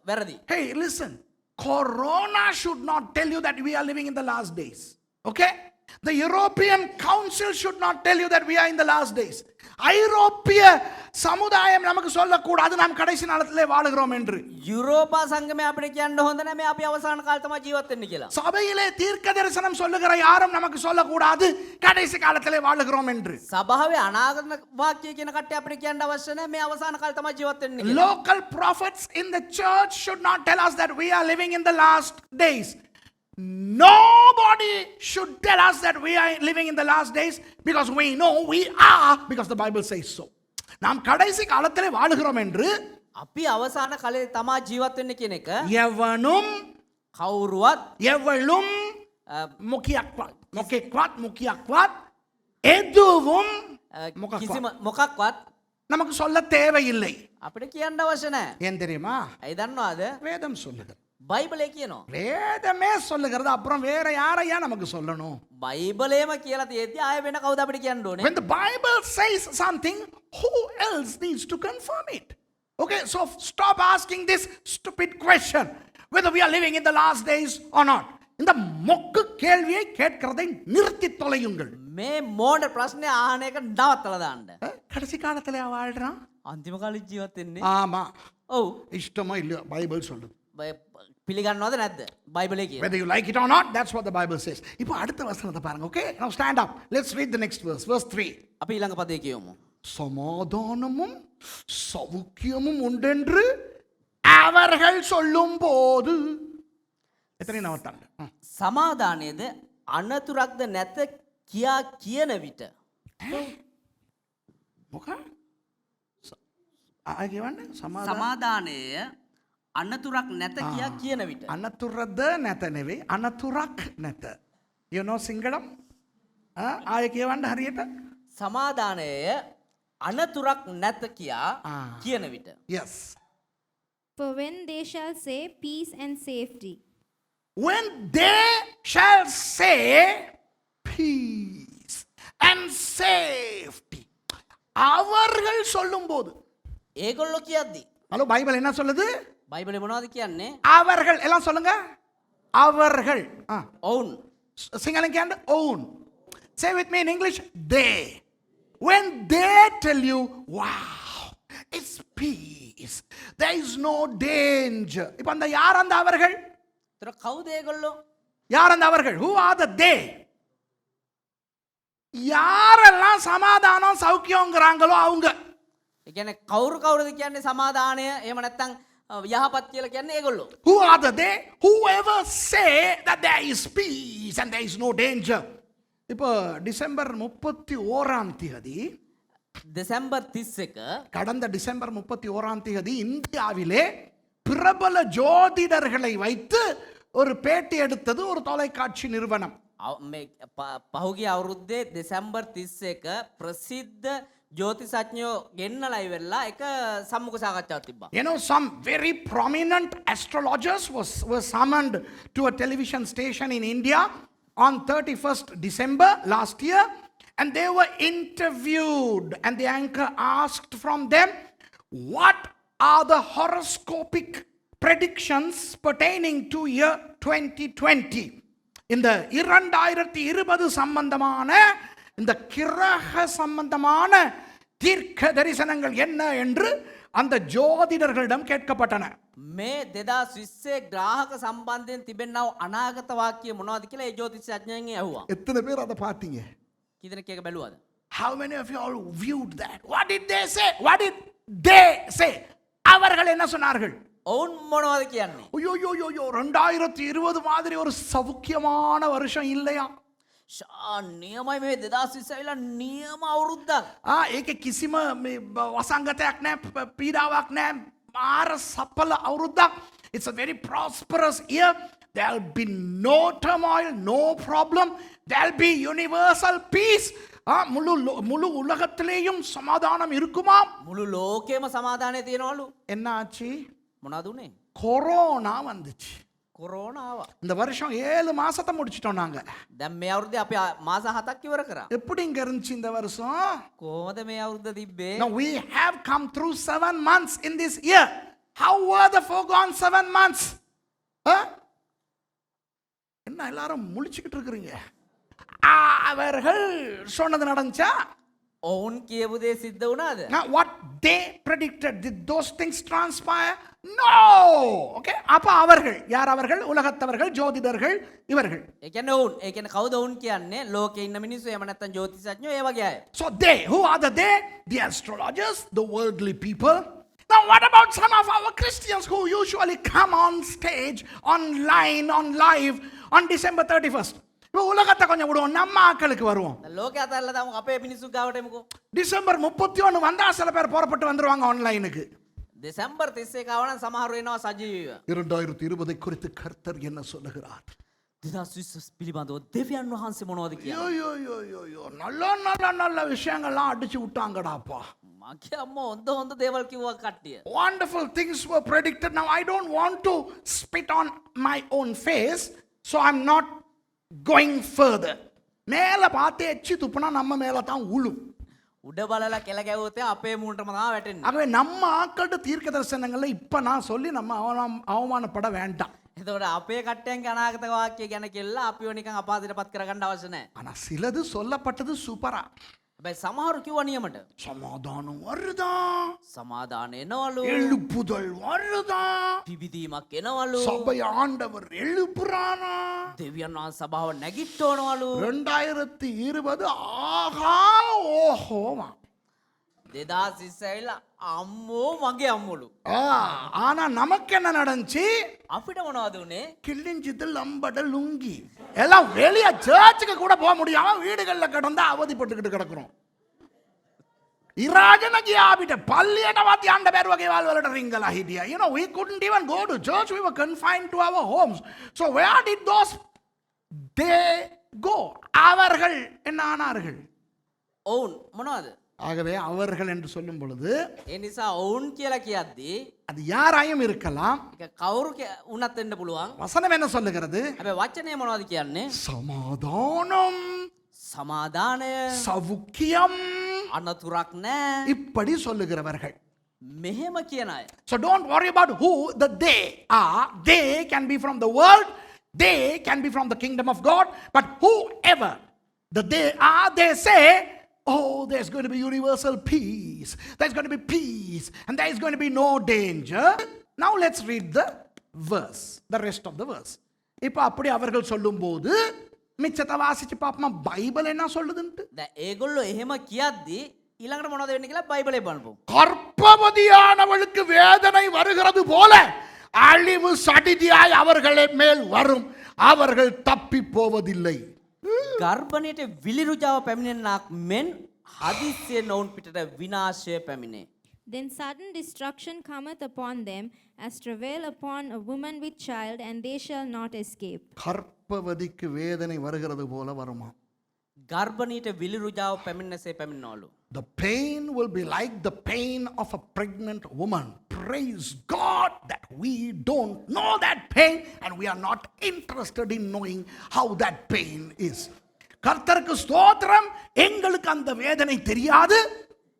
වැරදි. Hey, listen. Corona should not tell you that we are living in the last days. Okay? The European Council should not tell you that we are in the last days. ஐரோப்பிய சமுதாயம் நமக்கு சொல்லக்கூடாது நாம் கடைசி நாளத்திலே வாழுகிறோம் என்று. යුරෝපා සංගමය අපිට කියන්න හොඳ නැහැ මේ අපි අවසාන කාලේ තමයි ජීවත් වෙන්නේ කියලා. சபையிலே தீர்க்க தரிசனம் சொல்லுகிற யாரும் நமக்கு சொல்லக்கூடாது கடைசி காலத்திலே வாழுகிறோம் என்று. සභාවේ අනාගත වාක්‍ය කියන කට්ටිය අපිට කියන්න අවශ්‍ය නැහැ මේ අවසාන කාලේ තමයි ජීවත් වෙන්නේ කියලා. Local prophets in the church should not tell us that we are living in the last days. Nobody should tell us that we are living in the last days, because we know we are, because the Bible says so. நாம் கடைசி காலத்திலே வாழுகிறோம் என்று අපි අවසාන කාලේ තමයි ජීවත් වෙන්නේ කියන එක எவனும் කවුරුවත් எவளும் முக்கியக்வாத் எதுவும் මොකක්වත් நமக்கு சொல்ல தேவையில்லை. අපිට කියන්න අවශ්‍ය නැහැ. ஏன் தெரியுமா? ඇයි දන්නවද? வேதம் சொல்லுது. බයිබලේ කියනවා. வேதமே சொல்லுகிறது, அப்புறம் வேற யாரையா நமக்கு சொல்லணும்? බයිබලේම කියලා තියෙද්දි ආයෙ වෙන කවුද අපිට කියන්න ඕනේ? When the Bible says something, who else needs to confirm it? Okay, so stop asking this stupid question whether we are living in the last days or not. இந்த மொக்கு கேள்வியை கேட்கிறதை நிறுத்தி தொலையுங்கள். මේ මෝඩ ප්‍රශ්නේ ආහන එක නවත්තලා දාන්න. கடைசி காலத்துல வாழ்றான். අන්තිම කාලේ ජීවත් වෙන්නේ. ஆமா. ඔව්. இஷ்டமா இல்லையோ பைபிள் சொல்லுது. පිළිගන්නවද නැද්ද? බයිබලේ කියනවා. Whether you like it or not, that's what the Bible says. இப்போ அடுத்த வசனத்தை பாருங்க. Okay, now stand up. Let's read the next verse. Verse 3. අපි ඊළඟ පදේ කියමු. சமாதானமும் சௌக்கியமும் உண்டென்று அவர்கள் சொல்லும்போது எத்தனை நவத்தாண்டு? සමාදානයේද අනතුරක්ද නැත කියා කියන විට. මොකක්? ආගේ වන්න සමාදානය අනතුරක් නැත කියා කියන විට. අනතුරද නැත නෙවෙයි, අනතුරක් නැත. You know සිංහලම්? ආයේ කියවන්න හරියට? සමාදානය අනතුරක් නැත කියා කියන විට. Yes. For when they shall say peace and safety. When they shall say peace and safety. அவர்கள் சொல்லும்போது. ඒගොල්ලෝ කියද්දි. ஹலோ பைபிள் என்ன சொல்லுது? බයිබලේ මොනවද කියන්නේ? அவர்கள் எல்லாம் சொல்லுங்க. அவர்கள். ඔවුන්. Singaling can own. Say with me in English, they. When they tell you, wow, it's peace. There is no danger. இப்போ அந்த யார் அந்த அவர்கள்? ඒතර කවුද ඒගොල්ලෝ? யார் அந்த அவர்கள்? Who are the they? யாரெல்லாம் சமாதானம் சௌக்கியம்ங்கறாங்களோ அவங்க. ඒ කියන්නේ කවුරුද කියන්නේ සමාදානය එහෙම නැත්නම් යහපත් කියලා කියන්නේ ඒගොල්ලෝ. Who are the they? Whoever say that there is peace and there is no danger. இப்போ டிசம்பர் 31ஆம் தேதி දෙසැම්බර් 31 கடந்த டிசம்பர் 31ஆம் தேதி இந்தியாவிலே பிரபல ஜோதிடர்களை வைத்து ஒரு பேட்டி எடுத்தது ஒரு தொலைக்காட்சி நிறுவனம். පහුගිය අවුරුද්දේ දෙසැම්බර් 31 ප්‍රසිද්ධ ජ්‍යෝතිෂඥයෝ ගෙන්නලා ඉවරලා එක සම්මුඛ සාකච්ඡාවක් තිබ්බා. You know, some very prominent astrologers were summoned to a television station in India on 31st December last year, and they were interviewed, and the anchor asked from them, what are the horoscopic predictions pertaining to year 2020? இந்த 2020 சம்பந்தமான இந்த கிரக சம்பந்தமான தீர்க்க தரிசனங்கள் என்ன என்று அந்த ஜோதிடர்களிடம் கேட்கப்பட்டன. මේ 2020 ග්‍රාහක සම්බන්ධයෙන් තිබෙනව අනාගත වාක්‍ය මොනවද කියලා ඒ ජ්‍යොතිෂඥයන් ඇහුවා. எத்தனை பேர் அதை பார்த்தீங்க? කීදෙනෙක් එක බැලුවද? How many of you all viewed that? What did they say? What did they say? அவர்கள் என்ன சொன்னார்கள்? ඔවුන් මොනවද කියන්නේ? ஐயோ 2020 மாதிரி ஒரு சௌக்கியமான வருஷம் இல்லையா? නියමයි මේ 2020 ඇවිල්ලා නියම අවුරුද්දක්. ඒක කිසිම වසංගතයක් නෑ, පීඩාවක් නෑ, මාර සඵල අවුරුද්දක්. It's a very prosperous year. There'll be no turmoil, no problem. There'll be universal peace. முழு உலகத்திலேயும் சமாதானம் இருக்குமா? මුළු ලෝකෙම සමාදානය තියෙනවලු. என்ன ஆச்சு? මොනවද උනේ? கொரோனா வந்துச்சு. කොරෝනා ආවා. இந்த வருஷம் 7 மாசத்தை முடிச்சிட்டோம் நாங்க. දැන් මේ අවුරුද්දේ අපි මාස 7ක් ඉවර කරා. எப்படி இங்க இருந்துச்சு இந்த வருஷம்? කොහොමද මේ අවුරුද්ද තිබ්බේ? Now we have come through 7 months in this year. How were the foregone 7 months? என்ன எல்லாரும் முழிச்சுக்கிட்டு இருக்கிறீங்க? அவர்கள் சொன்னது நடந்துச்சா? ඔවුන් කියපු දේ සිද්ධ වුණාද? What they predicted, did those things transpire? No. Okay, அப்ப அவர்கள் யார்? அவர்கள் உலகத்தவர்கள், ஜோதிடர்கள், இவர்கள். ඒ කියන්නේ ඔවුන්. ඒ කියන්නේ කවුද ඔවුන් කියන්නේ? ලෝකේ ඉන්න මිනිස්සු එහෙම නැත්නම් ජ්‍යොතිෂඥයෝ ඒ වගේ අය. So they, who are they? The astrologers, the worldly people. Now what about some of our Christians who usually come on stage, online, on live on December 31st? இப்போ உலகத்தை கொஞ்சம் விடுவோம், நம்ம ஆக்களுக்கு வருவோம். ලෝකේ අතල්ලා දාමු අපේ මිනිස්සු ගාවට එමුකෝ. டிசம்பர் 31 வந்தா சில பேர் புறப்பட்டு வந்துருவாங்க ஆன்லைனுக்கு. දෙසැම්බර් 31 ආව නම් සමහරව එනවා සජීවීව. 2020 குறித்து கர்த்தர் என்ன சொல்லுகிறார்? 2020 පිළිබඳව දෙවියන් වහන්සේ මොනවද කියන්නේ? ஐயோ நல்ல விஷயங்கள்லாம் அடிச்சு விட்டாங்கடாப்பா. මගේ අම්මා හොඳ හොඳ දේවල් කිව්වා කට්ටිය. Wonderful things were predicted. Now I don't want to spit on my own face, so I'm not going further. மேல பார்த்து எச்சி துப்புனா நம்ம மேல தான் உழும். උඩ බලලා කෙල ගැවුවොත් අපේ මූණටම තමයි වැටෙන්නේ. ஆகவே நம்ம ஆக்கள்கிட்ட தீர்க்க தரிசனங்களை இப்ப நான் சொல்லி நம்ம அவமானப்பட வேண்டாம். එතකොට අපේ කට්ටියන්ගේ අනාගත වාක්‍ය ගැන කියලා අපිව නිකන් අපාදිටපත් කරගන්න අවශ්‍ය නැහැ. ஆனா சிலது சொல்லப்பட்டது சூப்பரா. හැබැයි සමහරු කිව්වා නියමට. சமாதானம் வருதா, සමාදාන එනවලු. எழுப்புதல் வருதா, පිබිදීමක් එනවලු. சபை ஆண்டவர் எழுப்புறானா. දෙවියන් වහන්සේ සභාව නැගිට්ටවනවලු. 2020 ஆஹா ஓஹோமா. 2020 ඇවිල්ලා අම්මෝ මගේ අම්මුලු. ஆனா நமக்கு என்ன நடந்துச்சு? අපිට මොනවද උනේ? கிழிஞ்சுது லம்பட லுங்கி. எல்லாம் வெளிய சர்ச்சுக்கு கூட போக முடியாம வீடுகள்ல கிடந்து அவதிப்பட்டுக்கிட்டு கிடக்குறோம். ඉරාගෙන ගියා අපිට පල්ලියටවත් යන්න බැරුව ගෙවල් වලට රිංගලා හිටියා. You know, we couldn't even go to church. We were confined to our homes. So where did those they go? அவர்கள் என்ன ஆனார்கள்? ඔවුන් මොනවද? ஆகவே அவர்கள் என்று சொல்லும் பொழுது ඒ නිසා ඔවුන් කියලා කියද්දී அது யாராயும் இருக்கலாம். ඒක කවුරු වුණත් වෙන්න පුළුවන්. வசனம் என்ன சொல்லுகிறது? හැබැයි වචනේ මොනවද කියන්නේ? சமாதானம், සමාදානය, சவுக்கியம், අනතුරක් නැහැ. இப்படி சொல்லுகிறவர்கள். මෙහෙම කියන අය. So don't worry about who the they are. They can be from the world. They can be from the kingdom of God. But whoever the they are, they say, oh, there's going to be universal peace. There's going to be peace. And there is going to be no danger. Now let's read the verse. The rest of the verse. இப்போ அப்படி அவர்கள் சொல்லும்போது மிச்சத்தை வாசிச்சு பாப்போமா Bible என்ன சொல்லுதுன்ட்டு. දැන් ඒගොල්ලෝ එහෙම කියද්දී ඊළඟට මොනවද වෙන්නේ කියලා බයිබලේ බලමු. கர்ப்பவதியானவளுக்கு வேதனை வருகிறது போல அழிவு சடிதியாய் அவர்கள் மேல் வரும், அவர்கள் தப்பி போவதில்லை. ගර්භණයට විලිරුජාව පැමිණෙන්නක් මෙන් හදිස්සියෙන් ඔවුන් පිටට විනාශය පැමිණේ. Then sudden destruction cometh upon them, as travail upon a woman with child, and they shall not escape. கர்ப்பவதிக்கு வேதனை வருகிறது போல வருமா? ගර්භණයට විලිරුජාව පැමිණෙනසේ පැමිණනවලු. The pain will be like the pain of a pregnant woman. Praise God that we don't know that pain and we are not interested in knowing how that pain is. கர்த்தருக்கு ஸ்தோத்திரம், எங்களுக்கு அந்த வேதனை தெரியாது.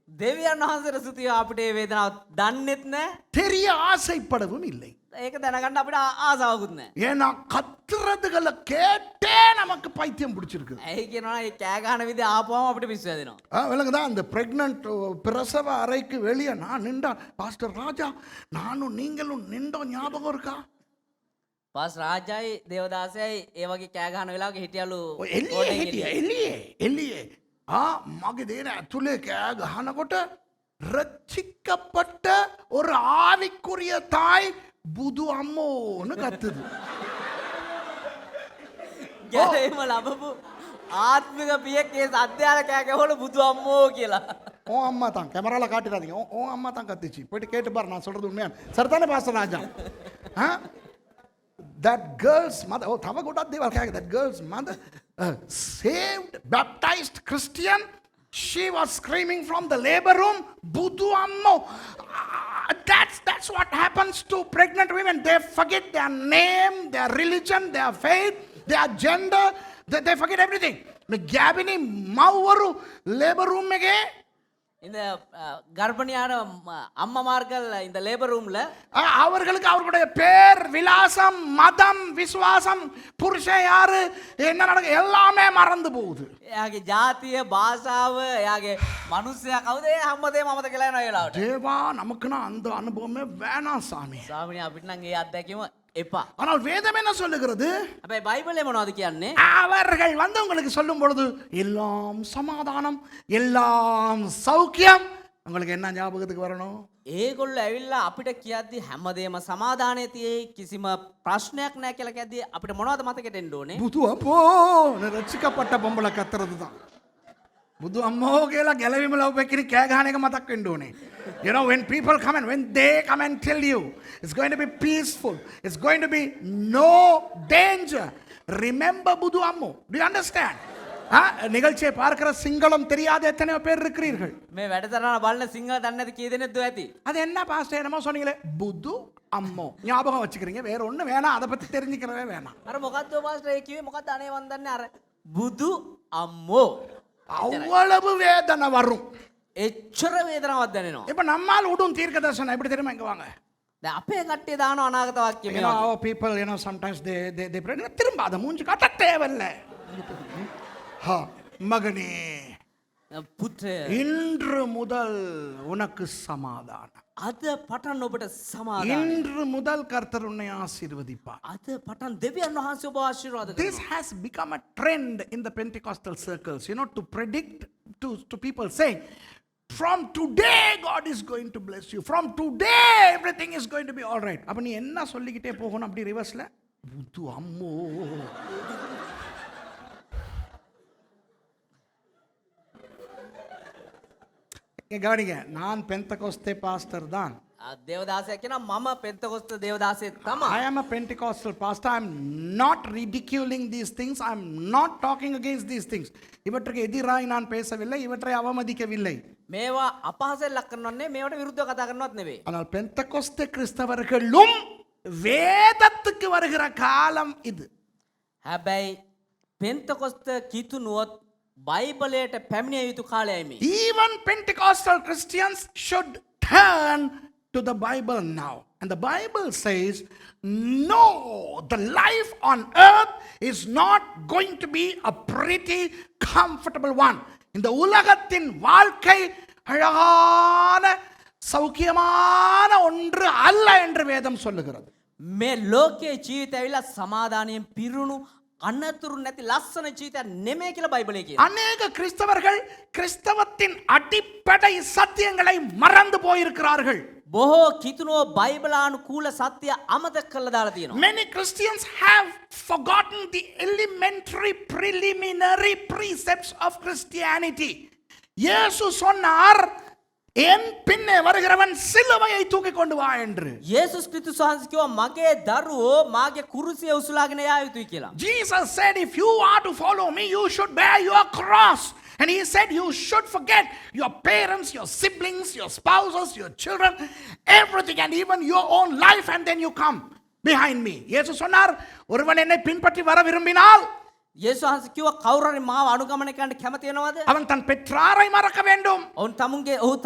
දෙවියන් වහන්සේට ස්තුතිය, අපිට මේ වේදනාව දන්නෙත් නැහැ. தெரிய ஆசைப்படவும் இல்லை. ඒක දැනගන්න අපිට ආසාවකුත් නැහැ. ஏன்னா கத்துறதுகளை கேட்டே நமக்கு பைத்தியம் பிடிச்சிருக்கு. ඇයි කියනවා මේ කෑ ගහන විදිහ ආපුවම අපිට පිස්සු හැදෙනවා. விலங்குதா அந்த பிரெக்னன்ட் பிரசவ அறைக்கு வெளியே நான் நின்றா பாஸ்டர் ராஜா நானும் நீங்களும் நின்றோம், ஞாபகம் இருக்கா? පාස් රාජ්‍යයි දේවදාසයයි ඒ වගේ කෑ ගහන වෙලාවක හිටියලු. එල්ලියේ මගේ දේන ඇතුලේ කෑ ගහනකොට ரட்சிக்கப்பட்ட ஒரு ஆவிக்குரிய தாய் புது அம்மோன்னு கத்துது. ගැරේම ලබපු ආත්මික පියෙක් ඒ සද්දයාල කෑ ගැහුවලු බුදු අම්මෝ කියලා. ஓ அம்மா தான், கேமரால காட்டிடாதீங்க. ஓ அம்மா தான் கத்துச்சு. போயிட்டு கேட்டு பாரு, நான் சொல்றது உண்மையா சரிதானே pastor Raja? That girl's mother, oh තව ගොඩක් දේවල් කෑග. That girl's mother, saved, baptized Christian, she was screaming from the labor room, budu ammo. That's what happens to pregnant women. They forget their name, their religion, their faith, their gender. They forget everything. මේ ගැබිනි මව්වරු labor room එකේ இந்த கர்ப்பிணியான அம்மமார்கள் இந்த labour ரூம்ல அவர்களுக்கு அவர்களுடைய பேர், விலாசம், மதம், விசுவாசம், புருஷன் யாரு, என்ன நடக்கு எல்லாமே மறந்து போகுது. එයාගේ ජාතිය භාෂාව එයාගේ මනුස්සයා කවුද ඒ හැමදේම අමතක කරලා යනවා ඒලාවට. தேவா நமக்குன்னா அந்த அனுபவமே வேணாம் சாமி. ස්වාමිනේ අපිට නම් ඒ අත්දැකීම එපා. ஆனால் வேதம் என்ன சொல்லுகிறது? හැබැයි බයිබලේ මොනවද කියන්නේ? அவர்கள் வந்து உங்களுக்கு சொல்லும் பொழுது எல்லாம் சமாதானம், எல்லாம் சௌக்கியம், உங்களுக்கு என்ன ஞாபகத்துக்கு வரணும்? ඒගොල්ලෝ ඇවිල්ලා අපිට කියද්දි හැමදේම සමාදානයේ තියෙයි, කිසිම ප්‍රශ්නයක් නැහැ කියලා කියද්දි අපිට මොනවද මතකෙට එන්න ඕනේ? புது அப்போ ரட்சிக்கப்பட்ட பொம்பளை கத்துறது தான். බුදු අම්මෝ කියලා ගැලවීම ලව්පෙක්කිනි කෑ ගහන එක මතක් වෙන්න ඕනේ. You know, when people come and when they come and tell you it's going to be peaceful, it's going to be no danger, remember බුදු අම්මෝ. Do you understand? நிகழ்ச்சியை பார்க்கிற சிங்களம் தெரியாத எத்தனையோ பேர் இருக்கிறீர்கள். මේ වැඩතරන බලන සිංහල දන්නේ නැති කී දෙනෙක්ද ඇති? அது என்ன பாஸ்டர் என்னமோ சொன்னீங்களே, புது அம்மோ ஞாபகம் வச்சுக்கிறீங்க, வேற ஒண்ணு வேணாம், அதை பத்தி தெரிஞ்சுக்கிறவே வேணாம். අර මොකද්ද පාස්ටර් ඒ කිව්වේ මොකද්ද අනේ මන් දන්නේ අර බුදු අම්මෝ அவ்வளவு வேதனை வரும். එච්චර වේදනාවක් දැනෙනවා. இப்ப நம்மால் விடும் தீர்க்க தரிசனம் எப்படி தெரியுமா? இங்க வாங்க. දැන් අපේ කට්ටිය දාන අනාගත වාක්‍ය You මේවා. know, our people, you know, sometimes they pray, திரும்ப அதை மூஞ்சி காட்ட தேவையில்லை. மகனே, පුත්‍රය இன்று முதல் உனக்கு சமாதானம். අද පටන් ඔබට සමාදානයි. இன்று முதல் கர்த்தர் உன்னை ஆசீர்வதிப்பார். අද පටන් දෙවියන් වහන්සේ ඔබ ආශිර්වාද This කරනවා. has become a trend in the Pentecostal circles, you know, to predict to people saying, from today God is going to bless you. From today everything is going to be all right. அப்ப நீ என்ன சொல்லிக்கிட்டே போகணும் அப்படி ரிவர்ஸ்ல? புது அம்மோ. கவனிங்க, நான் பெந்தகோஸ்தே பாஸ்டர் தான். දේවදාසයක් කියනවා මම පෙන්තකොස්ත දේවදාසයෙක් තමයි. I am a Pentecostal pastor. I am not ridiculing these things. I am not talking against these things. இவற்றுக்கு எதிராய் நான் பேசவில்லை, இவற்றை அவமதிக்கவில்லை. මේවා අපහසෙන් ලක් කරනවන්නේ මේවට විරුද්ධව කතා කරනවත් නෙවෙයි. ஆனால் பெந்தகோஸ்தே கிறிஸ்தவர்களும் வேதத்துக்கு வருகிற காலம் இது. හැබැයි පෙන්තකොස්ත කිතුනුවොත් බයිබලයට පැමිණිය යුතු කාලයයි මේ. Even Pentecostal Christians should turn to the Bible now. And the Bible says, no, the life on earth is not going to be a pretty comfortable one. இந்த உலகத்தின் வாழ்க்கை அழகான சௌக்கியமான ஒன்று அல்ல என்று வேதம் சொல்லுகிறது. මේ ලෝකයේ ජීවිතය ඇවිල්ලා සමාදානයෙන් පිරුණු අනතුරු නැති ලස්සන ජීවිතයක් නෙමෙයි කියලා බයිබලයේ කියනවා. அநேக கிறிஸ்தவர்கள் கிறிஸ்தவத்தின் அடிப்படை சத்தியங்களை மறந்து போயிருக்கிறார்கள். බොහෝ කිතුනෝ බයිබලානුකූල සත්‍ය අමතක කරලා දාලා තියෙනවා. Many Christians have forgotten the elementary preliminary precepts of Christianity. இயேசு சொன்னார், என் பின்னே வருகிறவன் சிலுவையை தூக்கி கொண்டு வா என்று. යේසුස් ක්‍රිස්තුස් වහන්සේ කිව්වා මගේ දරුවෝ මාගේ කුරුසිය උසුලාගෙන යා යුතුයි කියලා. Jesus said, if you are to follow me, you should bear your cross. And he said, you should forget your parents, your siblings, your spouses, your children, everything, and even your own life, and then you come behind me. இயேசு சொன்னார், ஒருவன் என்னை பின்பற்றி வர விரும்பினால் යේසුස් වහන්සේ කිව්වා කවුරු හරි මාව අනුගමනය කරන්න කැමති වෙනවද? அவன் தன் பெற்றாரை மறக்க வேண்டும், ඔව්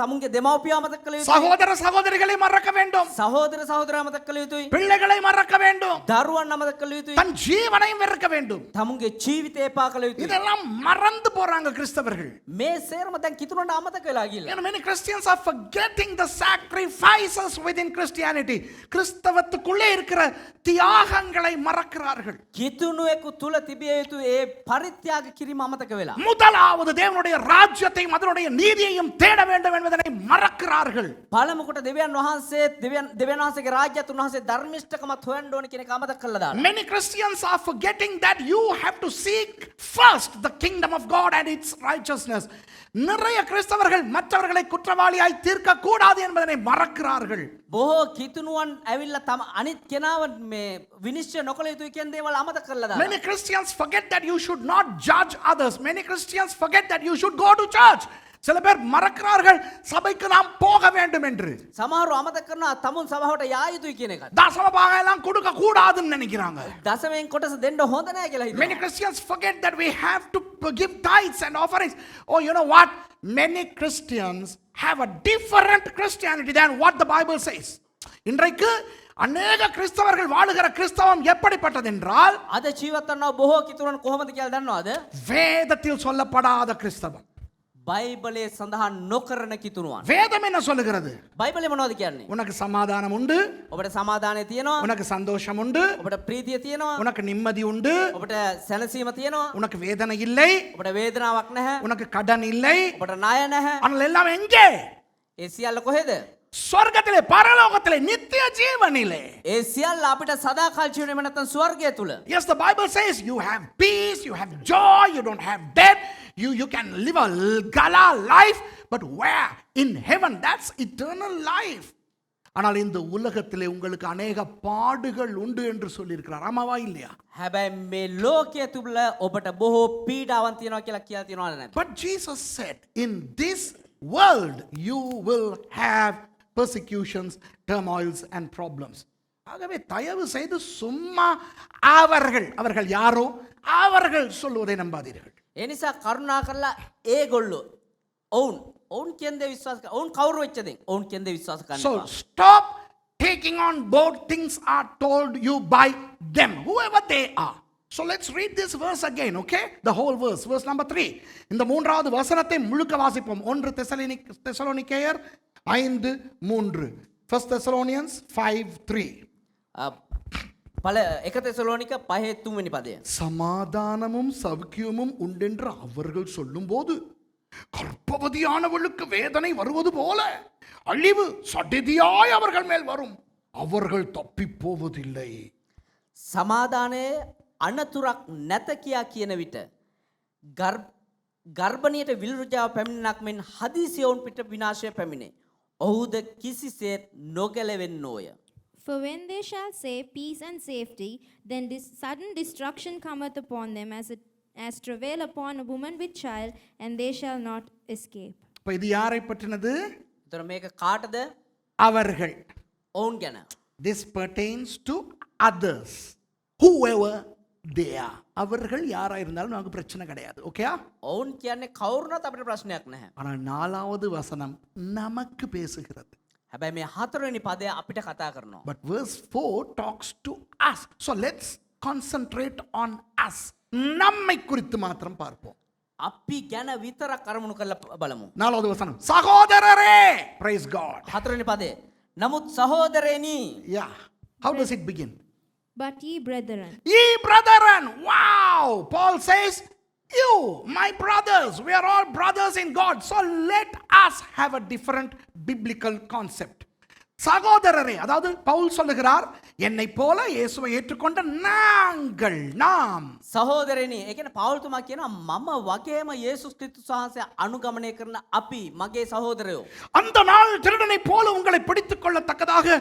තමුන්ගේ දෙමව්පියෝ අමතක කළ යුතුයි. சகோதர சகோதரிகளை மறக்க வேண்டும், සහෝදර සහෝදරයෝ අමතක කළ යුතුයි. பிள்ளைகளை மறக்க வேண்டும், දරුවන් අමතක කළ යුතුයි. தன் ஜீவனையும் வெறுக்க வேண்டும். තමුන්ගේ ජීවිතය එපා කළ යුතුයි. இதெல்லாம் மறந்து போறாங்க கிறிஸ்தவர்கள். මේ සේරම දැන් කිතුනට අමතක වෙලා ගිහලා. You know, many Christians are forgetting the sacrifices within Christianity. கிறிஸ்தவத்துக்குள்ளே இருக்கிற தியாகங்களை மறக்கிறார்கள். කිතුනුවෙකු තුල තිබිය යුතු ඒ පරිත්‍යාග කිරීම අමතක වෙලා. முதலாவது தேவனுடைய ராஜ்யத்தையும் அதனுடைய நீதியையும் தேட வேண்டும் என்பதனை மறக்கிறார்கள். පළමු කොට දෙවියන් වහන්සේ දෙවියන් වහන්සේගේ රාජ්‍යයත් උන්වහන්සේ ධර්මිෂ්ඨකමත් හොයන්න ඕන කියන එක අමතක කරලා දානවා. Many Christians are forgetting that you have to seek first the kingdom of God and its righteousness. நிறைய கிறிஸ்தவர்கள் மற்றவர்களை குற்றவாளியாய் தீர்க்க கூடாது என்பதனை மறக்கிறார்கள். බොහෝ කිතුණුවන් ඇවිල්ලා තම අනිත් කෙනාව මේ විනිශ්චය නොකළ යුතුයි කියන දේවල් අමතක කරලා දානවා. Many Christians forget that you should not judge others. Many Christians forget that you should go to church. சில பேர் மறக்கிறார்கள் சபைக்கு நாம் போக வேண்டும் என்று. සමහරව අමතක කරනවා තමුන් සභාවට යා යුතුයි කියන එක. தசம பாகம் எல்லாம் கொடுக்க கூடாதுன்னு நினைக்கிறாங்க. දසමෙන් කොටස දෙන්න හොඳ නැහැ කියලා Many හිතනවා. Christians forget that we have to give tithes and offerings. Oh, you know what? Many Christians have a different Christianity than what the Bible says. இன்றைக்கு அநேக கிறிஸ்தவர்கள் வாழுகிற கிறிஸ்தவம் எப்படிப்பட்டது என்றால் අද ජීවත් වන්නා බොහෝ කිතුණුවන් කොහොමද කියලා දන්නවද? வேதத்தில் சொல்லப்படாத கிறிஸ்தவம். බයිබලයේ සඳහන් නොකරන කිතුණුවන්. வேதம் என்ன சொல்லுகிறது? බයිබලේ මොනවද කියන්නේ? உனக்கு சமாதானம் உண்டு, ඔබට සමාදානය තියෙනවා, உனக்கு சந்தோஷம் உண்டு, ඔබට ප්‍රීතිය තියෙනවා, உனக்கு நிம்மதி உண்டு, ඔබට සැනසීම තියෙනවා, உனக்கு வேதனை இல்லை, ඔබට වේදනාවක් නැහැ, உனக்கு கடன் இல்லை. ඔබට ණය නැහැ. ஆனால் எல்லாம் எங்கே? ඒ සියල්ල කොහෙද? சொர்க்கத்திலே, பரலோகத்திலே, நித்திய ஜீவனிலே. ඒ සියල්ල අපිට සදාකාල ජීවනයේ නැත්නම් ස්වර්ගය තුල. Yes, the Bible says you have peace, you have joy, you don't have debt, you can live a gala life, but where? In heaven, that's eternal life. ஆனால் இந்த உலகத்திலே உங்களுக்கு அநேக பாடுகள் உண்டு என்று சொல்லியிருக்கிறார். ஆமாவா இல்லையா? හැබැයි මේ ලෝකයේ තුල ඔබට බොහෝ පීඩාවන් තියෙනවා කියලා කියලා තියෙනවද නැද්ද? But Jesus said, in this world you will have persecutions, turmoils and problems. ஆகவே தயவு செய்து சும்மா அவர்கள் யாரோ அவர்கள் சொல்வதை நம்பாதீர்கள். ඒ නිසා කරුණා කරලා ඒගොල්ලෝ ඔවුන් කියන දේ විශ්වාස කරන්න. ඔවුන් කවුරු වෙච්ච දේ ඔවුන් කියන දේ විශ්වාස කරන්න. So stop taking on board things are told you by them, whoever they are. So let's read this verse again, okay? The whole verse number 3. இந்த மூன்றாவது வசனத்தை முழுக்க வாசிப்போம். 1 தெசலோனிக்கேயர் 5:3. 1 Thessalonians 5:3. පළ 1 தெசலோனிக்க 5:3 වෙනි පදය. சமாதானமும் சௌக்கியமும் உண்டென்று அவர்கள் சொல்லும்போது கர்ப்பவதியானவளுக்கு வேதனை வருவது போல அழிவு சடிதியாய் அவர்கள் மேல் வரும், அவர்கள் தப்பி போவதில்லை. සමාදානයේ අනතුරක් නැත කියා කියන විට ගර්භණියට විලුරුජාව පැමිණෙනක් මෙන් හදිසිය ඔවුන් පිට විනාශය පැමිණේ. ඔහුද කිසිසේත් නොගැලවෙන්නෝය. For when they shall say peace and safety, then this sudden destruction cometh upon them as travail upon a woman with child, and they shall not escape. இப்போ இது யாரை பற்றினது? ඒතර මේක කාටද? அவர்கள். ඔවුන් ගැන. This pertains to others, whoever they are. அவர்கள் யாரா இருந்தாலும் நமக்கு பிரச்சனை கிடையாது, ஓகேயா? ඔවුන් කියන්නේ කවුරුනත් අපිට ප්‍රශ්නයක් නැහැ. ஆனால் 4வது வசனம் நமக்கு பேசுகிறது. හැබැයි මේ 4 වෙනි පදය අපිට කතා කරනවා. But verse 4 talks to us. So let's concentrate on us. நம்மை குறித்து மாத்திரம் பார்ப்போம். අපි ගැන විතරක් අරමුණු කරලා බලමු. 4வது வசனம், சகோதரரே. Praise God. 4 වෙනි පදය. නමුත් සහෝදරයනි. Yeah. How does it begin? But ye brethren. Ye brethren. Wow. Paul says, you, my brothers, we are all brothers in God. So let us have a different biblical concept. சகோதரரே, அதாவது பவுல் சொல்லுகிறார், என்னை போல இயேசுவை ஏற்றுக்கொண்ட நாங்கள், நாம். සහෝදරයනි, ඒ කියන්නේ පවුල්තුමා කියනවා මම වගේම යේසුස් ක්‍රිස්තුස් වහන්සේ අනුගමනය කරන අපි මගේ සහෝදරයෝ. அந்த நாள் திருடனை போல உங்களை பிடித்துக் கொள்ளத்தக்கதாக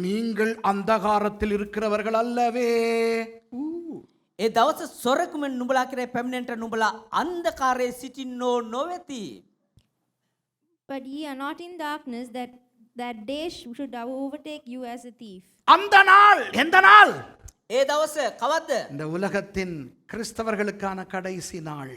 நீங்கள் அந்தகாரத்தில் இருக்கிறவர்கள் அல்லவே. ඒ දවස සොරකුමෙන් නුඹලා කරේ පැමිණෙන්නට නුඹලා අන්ධකාරයේ සිටින්නෝ නොවේති. But ye are not in darkness, that day should overtake you as a thief. அந்த நாள், எந்த நாள்? ඒ දවස කවද්ද? இந்த உலகத்தின் கிறிஸ்தவர்களுக்கான கடைசி நாள்.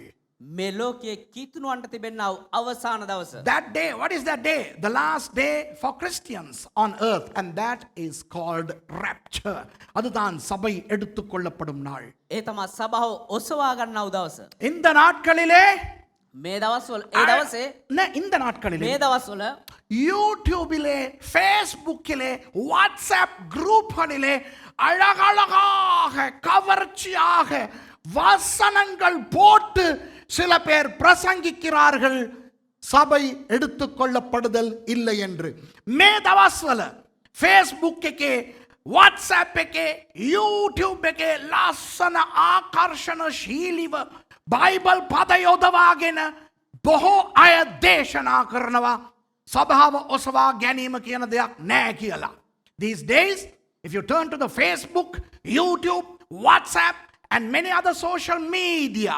මේ ලෝකයේ කීතුණුවන්ට තිබෙනා වූ අවසාන දවස. That day, what is that day? The last day for Christians on earth, and that is called rapture. அதுதான் சபை எடுத்துக்கொள்ளப்படும் நாள். ඒ තමයි සභාව ඔසවා ගන්නා වූ දවස. இந்த நாட்களிலே, මේ දවස්වල ඒ දවසේ இந்த நாட்களிலே මේ දවස්වල யூடியூபிலே, ஃபேஸ்புக்கிலே, வாட்ஸ்அப் குரூப்களிலே அழகழகாக கவர்ச்சியாக வசனங்கள் போட்டு சில பேர் பிரசங்கிக்கிறார்கள் சபை எடுத்துக்கொள்ளப்படுதல் இல்லை என்று. මේ දවස්වල Facebook එකේ, WhatsApp එකේ, YouTube එකේ ලස්සන ආකර්ෂණශීලීව බයිබල් පද යොදවාගෙන බොහෝ අය දේශනා කරනවා සභාව ඔසවා ගැනීම කියන දෙයක් නැහැ කියලා. These days, if you turn to the Facebook, YouTube, WhatsApp and many other social media,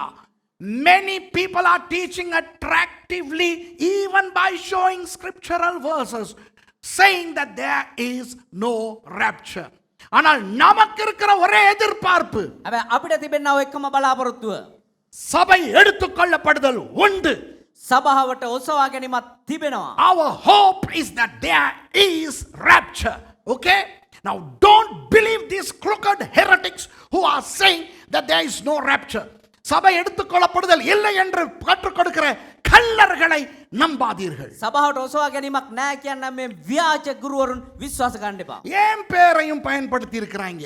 many people are teaching attractively, even by showing scriptural verses, saying that there is no rapture. ஆனால் நமக்கு இருக்கிற ஒரே எதிர்பார்ப்பு, හැබැයි අපිට තිබෙනා එක්කම බලාපොරොත්තුව சபை எடுத்துக்கொள்ளப்படுதல் உண்டு. සභාවට ඔසවා ගැනීමක් තිබෙනවා. Our hope is that there is rapture. Okay? Now don't believe these crooked heretics who are saying that there is no rapture. சபை எடுத்துக்கொள்ளப்படுதல் இல்லை என்று கற்றுக் கொடுக்கிற கள்ளர்களை நம்பாதீர்கள். සභාවට ඔසවා ගැනීමක් නැහැ කියන මේ ව්‍යාජ ගුරුවරුන් විශ්වාස කරන්න එපා. ஏன் பேரையும் பயன்படுத்தி இருக்கிறாங்க.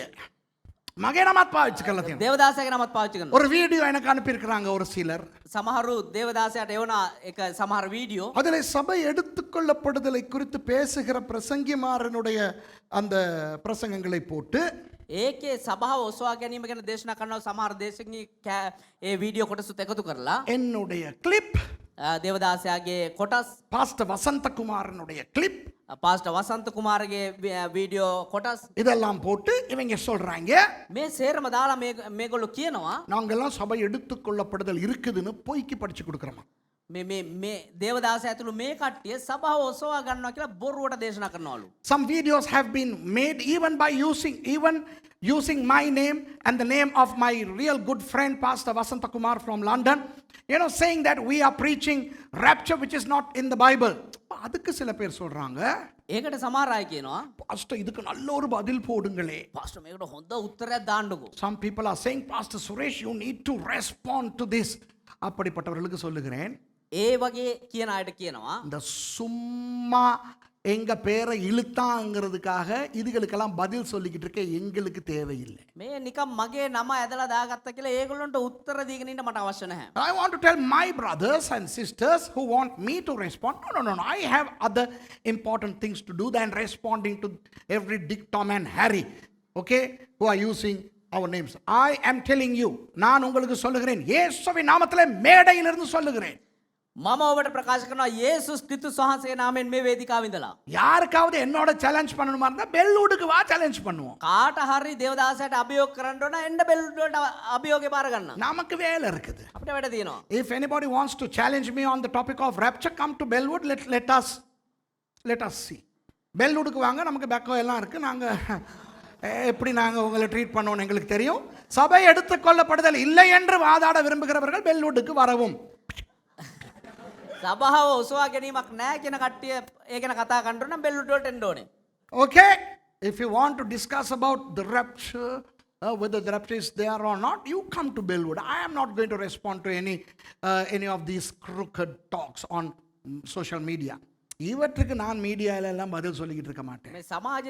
மகே நமත් பாவிச்சுக்கலாம். දේවදාසයාගේ නමත් පාවිච්චි කරනවා. ஒரு வீடியோ எனக்கு அனுப்பி இருக்கிறாங்க ஒரு சிலர். සමහරු දේවදාසයාට එවන එක සමහර වීඩියෝ அதில் சபை எடுத்துக்கொள்ளப்படுதலை குறித்து பேசுகிற பிரசங்கிமாரனுடைய அந்த பிரசங்கங்களை போட்டு ඒකේ සභාව ඔසවා ගැනීම ගැන දේශනා කරනවා. සමහර දේශකයන් ඒ වීඩියෝ කොටසුත් එකතු කරලා என்னுடைய கிளிப், දේවදාසයාගේ කොටස්, பாஸ்டர் வசந்தகுமாரனுடைய கிளிப், පාස්ටර් වසන්ත කුමාරගේ වීඩියෝ කොටස් இதெல்லாம் போட்டு இவங்க சொல்றாங்க මේ සේරම දාලා මේගොල්ලෝ කියනවා நாங்கெல்லாம் சபை எடுத்துக்கொள்ளப்படுதல் இருக்குதுன்னு பொய்க்கு படிச்சு கொடுக்குறோமா. මේ දේවදාස ඇතුළු මේ කට්ටිය සභාව ඔසවා ගන්නවා කියලා බොරුවට දේශනා කරනවලු. Some videos have been made even by using my name and the name of my real good friend Pastor Vasanta Kumar from London, saying that we are preaching rapture which is not in the Bible. அதுக்கு சில பேர் சொல்றாங்க, ඒකට සමහර අය කියනවා pastor இதுக்கு நல்ல ஒரு பதில் போடுங்களே. පාස්ටර් මේකට හොඳ උත්තරයක් දාන්නකෝ. Some people are saying, Pastor Suresh, you need to respond to this. அப்படிப்பட்டவர்களுக்கு சொல்லுகிறேன், ඒ වගේ කියන අයට කියනවා இந்த சும்மா எங்க பேரை இழுத்தாங்கிறதுக்காக இதுகளுக்கெல்லாம் பதில் சொல்லிக்கிட்டு இருக்க எங்களுக்கு தேவையில்லை. මේ නිකම් මගේ නම ඇදලා දාගත්ත කියලා ඒගොල්ලන්ට උත්තර දීගෙන ඉන්න මට අවශ්‍ය නැහැ. I want to tell my brothers and sisters who want me to respond, no. I have other important things to do than responding to every Dick, Tom and Harry, okay, who are using our names. I am telling you, நான் உங்களுக்கு சொல்லுகிறேன், இயேசுவின் நாமத்திலே மேடையிலிருந்து சொல்லுகிறேன், මම ඔබට ප්‍රකාශ කරනවා යේසුස් ක්‍රිස්තුස් වහන්සේගේ නාමයෙන් මේ වේදිකාව ඉඳලා யாருக்காவது என்னோட சேலஞ்ச் பண்ணணுமா இருந்தா பெல்லூடுக்கு வா, சேலஞ்ச் பண்ணுவோம். කාට හරි දේවදාසයට අභියෝග කරන්න ඕන එන්න බෙල්ලුවට අභියෝගේ බාර ගන්න. நமக்கு வேலை இருக்குது. අපිට වැඩ තියෙනවා. If anybody wants to challenge me on the topic of rapture, come to Bellwood. Let us see. பெல்லூடுக்கு வாங்க, நமக்கு பேக்கோ எல்லாம் இருக்கு. நாங்க எப்படி நாங்க உங்களை ட்ரீட் பண்ணோம் எங்களுக்கு தெரியும். சபை எடுத்துக்கொள்ளப்படுதல் இல்லை என்று வாதாட விரும்புகிறவர்கள் பெல்லூடுக்கு வரவும். සභාව ඔසවා ගැනීමක් නැහැ කියන කට්ටිය ඒ ගැන කතා කරන්න නම් බෙල්ලුවට එන්න ඕනේ. Okay, if you want to discuss about the rapture, whether the rapture is there or not, you come to Bellwood. I am not going to respond to any of these crooked talks on social media. இவற்றுக்கு நான் மீடியால எல்லாம் பதில் சொல்லிக்கிட்டு இருக்க மாட்டேன். මේ සමාජ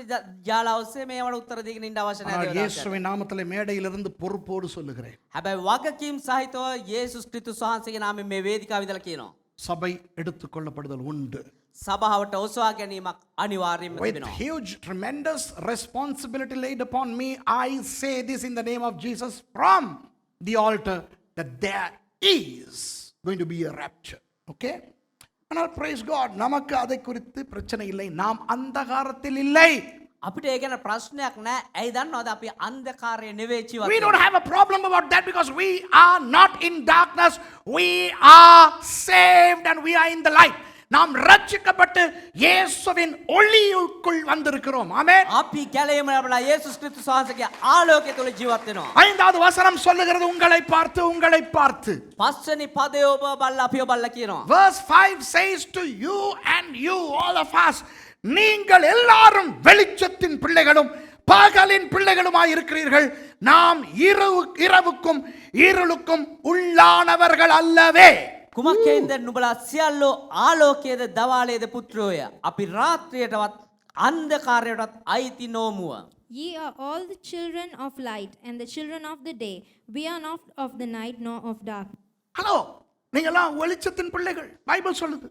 ජාල ඔස්සේ මේවට උත්තර දීගෙන ඉන්න අවශ්‍ය නැහැ. இயேசுவின் நாமத்திலே மேடையிலிருந்து பொறுப்போடு சொல்லுகிறேன், හැබැයි වගකීම් සහිතව යේසුස් ක්‍රිස්තුස් වහන්සේගේ නාමයෙන් මේ වේදිකාව ඉඳලා කියනවා சபை எடுத்துக்கொள்ளப்படுதல் உண்டு. සභාවට ඔසවා ගැනීමක් අනිවාර්යයෙන්ම With තිබෙනවා. huge, tremendous responsibility laid upon me, I say this in the name of Jesus from the altar, that there is going to be a rapture. Okay? ஆனால் praise God, நமக்கு அதை குறித்து பிரச்சனை இல்லை. நாம் அந்தகாரத்தில் இல்லை. අපිට ඒ ගැන ප්‍රශ්නයක් නැහැ. ඇයි දන්නවද අපි අන්ධකාරයේ නෙවෙයි We ජීවත් don't have a problem about that because we are not in darkness. We are saved and we are in the light. நாம் ரட்சிக்கப்பட்டு இயேசுவின் ஒளியுக்குள் வந்திருக்கிறோம். ஆமென். අපි කැලේම ලැබලා යේසුස් ක්‍රිස්තුස් වහන්සේගේ ආලෝකය තුල ජීවත් වෙනවා. ஐந்தாவது வசனம் சொல்லுகிறது உங்களை பார்த்து. පස්වෙනි පදේ ඔබ බල්ලා අපිව බල්ලා කියනවා. Verse 5 says to you and you, all of us, நீங்கள் எல்லாரும் வெளிச்சத்தின் பிள்ளைகளும் பகலின் பிள்ளைகளுமாய் இருக்கிறீர்கள். நாம் இரவுக்கும் இருளுக்கும் உள்ளானவர்கள் அல்லவே. කුමක්කෙන්ද නුඹලා සියල්ලෝ ආලෝකයේද දවාලයේද පුත්‍රෝය. අපි රාත්‍රියටවත් අන්ධකාරයටවත් අයිති නොමුව. Ye are all the children of light and the children of the day. We are not of the night nor of dark. Hello, நீங்கெல்லாம் வெளிச்சத்தின் பிள்ளைகள். பைபிள் சொல்லுது.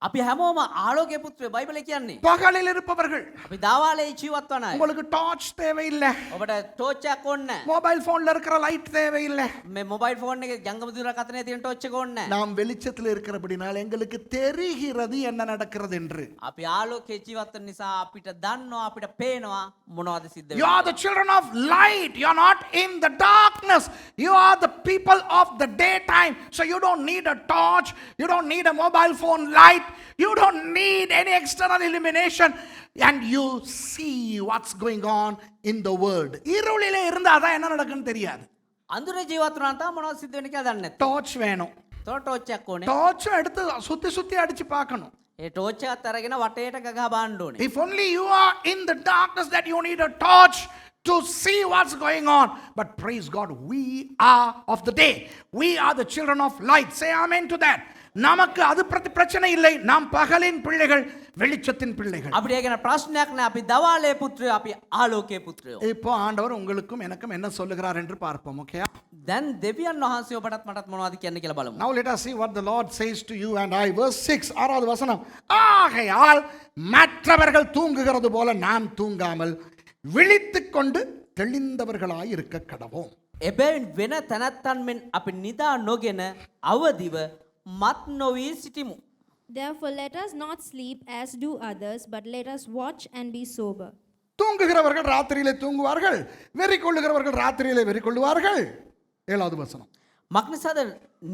අපි හැමෝම ආලෝකයේ පුත්‍රයෝ බයිබලය කියන්නේ. பகலில் இருப்பவர்கள். අපි දවාලේ ජීවත් වන අය. உங்களுக்கு டார்ச் தேவையில்லை. ඔබට ටෝච් එකක් ඕනේ නැහැ. மொபைல் போன்ல இருக்கிற லைட் தேவையில்லை. මේ මොබයිල් ෆෝන් එකේ ජංගම දුරකථනයේ තියෙන ටෝච් එක ඕනේ නැහැ. நாம் வெளிச்சத்தில் இருக்கிறபடினால் எங்களுக்கு தெரிகிறது என்ன நடக்கிறது என்று. අපි ආලෝකයේ ජීවත් වෙන නිසා අපිට දන්නවා අපිට පේනවා මොනවද සිද්ධ You are වෙන්නේ. the children of light. You are not in the darkness. You are the people of the daytime. So you don't need a torch. You don't need a mobile phone light. You don't need any external illumination. And you see what's going on in the world. இருளிலே இருந்தாதான் என்ன நடக்குன்னு தெரியாது. අඳුරේ ජීවත් වුණා නම් මොනවද සිද්ධ වෙන්නේ කියලා දන්නේ නැත්නම්. டார்ச் வேணும். ටෝච් එකක් ඕනේ. டார்ச் எடுத்து சுத்தி சுத்தி அடிச்சு பார்க்கணும். ඒ ටෝච් එකත් අරගෙන වටේට ගගා බාන්න ඕනේ. If only you are in the darkness that you need a torch to see what's going on. But praise God, we are of the day. We are the children of light. Say amen to that. நமக்கு அது பிரச்சனை இல்லை. நாம் பகலின் பிள்ளைகள், வெளிச்சத்தின் பிள்ளைகள். අපිට ඒ ගැන ප්‍රශ්නයක් නැහැ. අපි දවාලේ පුත්‍රයෝ, අපි ආලෝකයේ පුත්‍රයෝ. இப்போ ஆண்டவர் உங்களுக்கும் எனக்கும் என்ன சொல்லுகிறார் என்று பார்ப்போம். ஓகே? දැන් දෙවියන් වහන්සේ ඔබටත් මටත් මොනවද කියන්නේ කියලා බලමු. Now let us see what the Lord says to you and I. Verse 6, ஆறாவது வசனம். ஆகையால் மற்றவர்கள் தூங்குகிறது போல நாம் தூங்காமல் விழித்துக்கொண்டு தெளிந்தவர்களாய் இருக்க கடவோம். එබැවින් වෙන තැනැත්තන් මෙන් අපි නිදා නොගෙන අවදිව මත් නොවී සිටිමු. Therefore, let us not sleep as do others, but let us watch and be sober. தூங்குகிறவர்கள் ராத்திரியிலே தூங்குவார்கள், வெறி கொள்ளுகிறவர்கள் ராத்திரியிலே வெறி கொள்ளுவார்கள். ஏழாவது வசனம். මක්නිසාද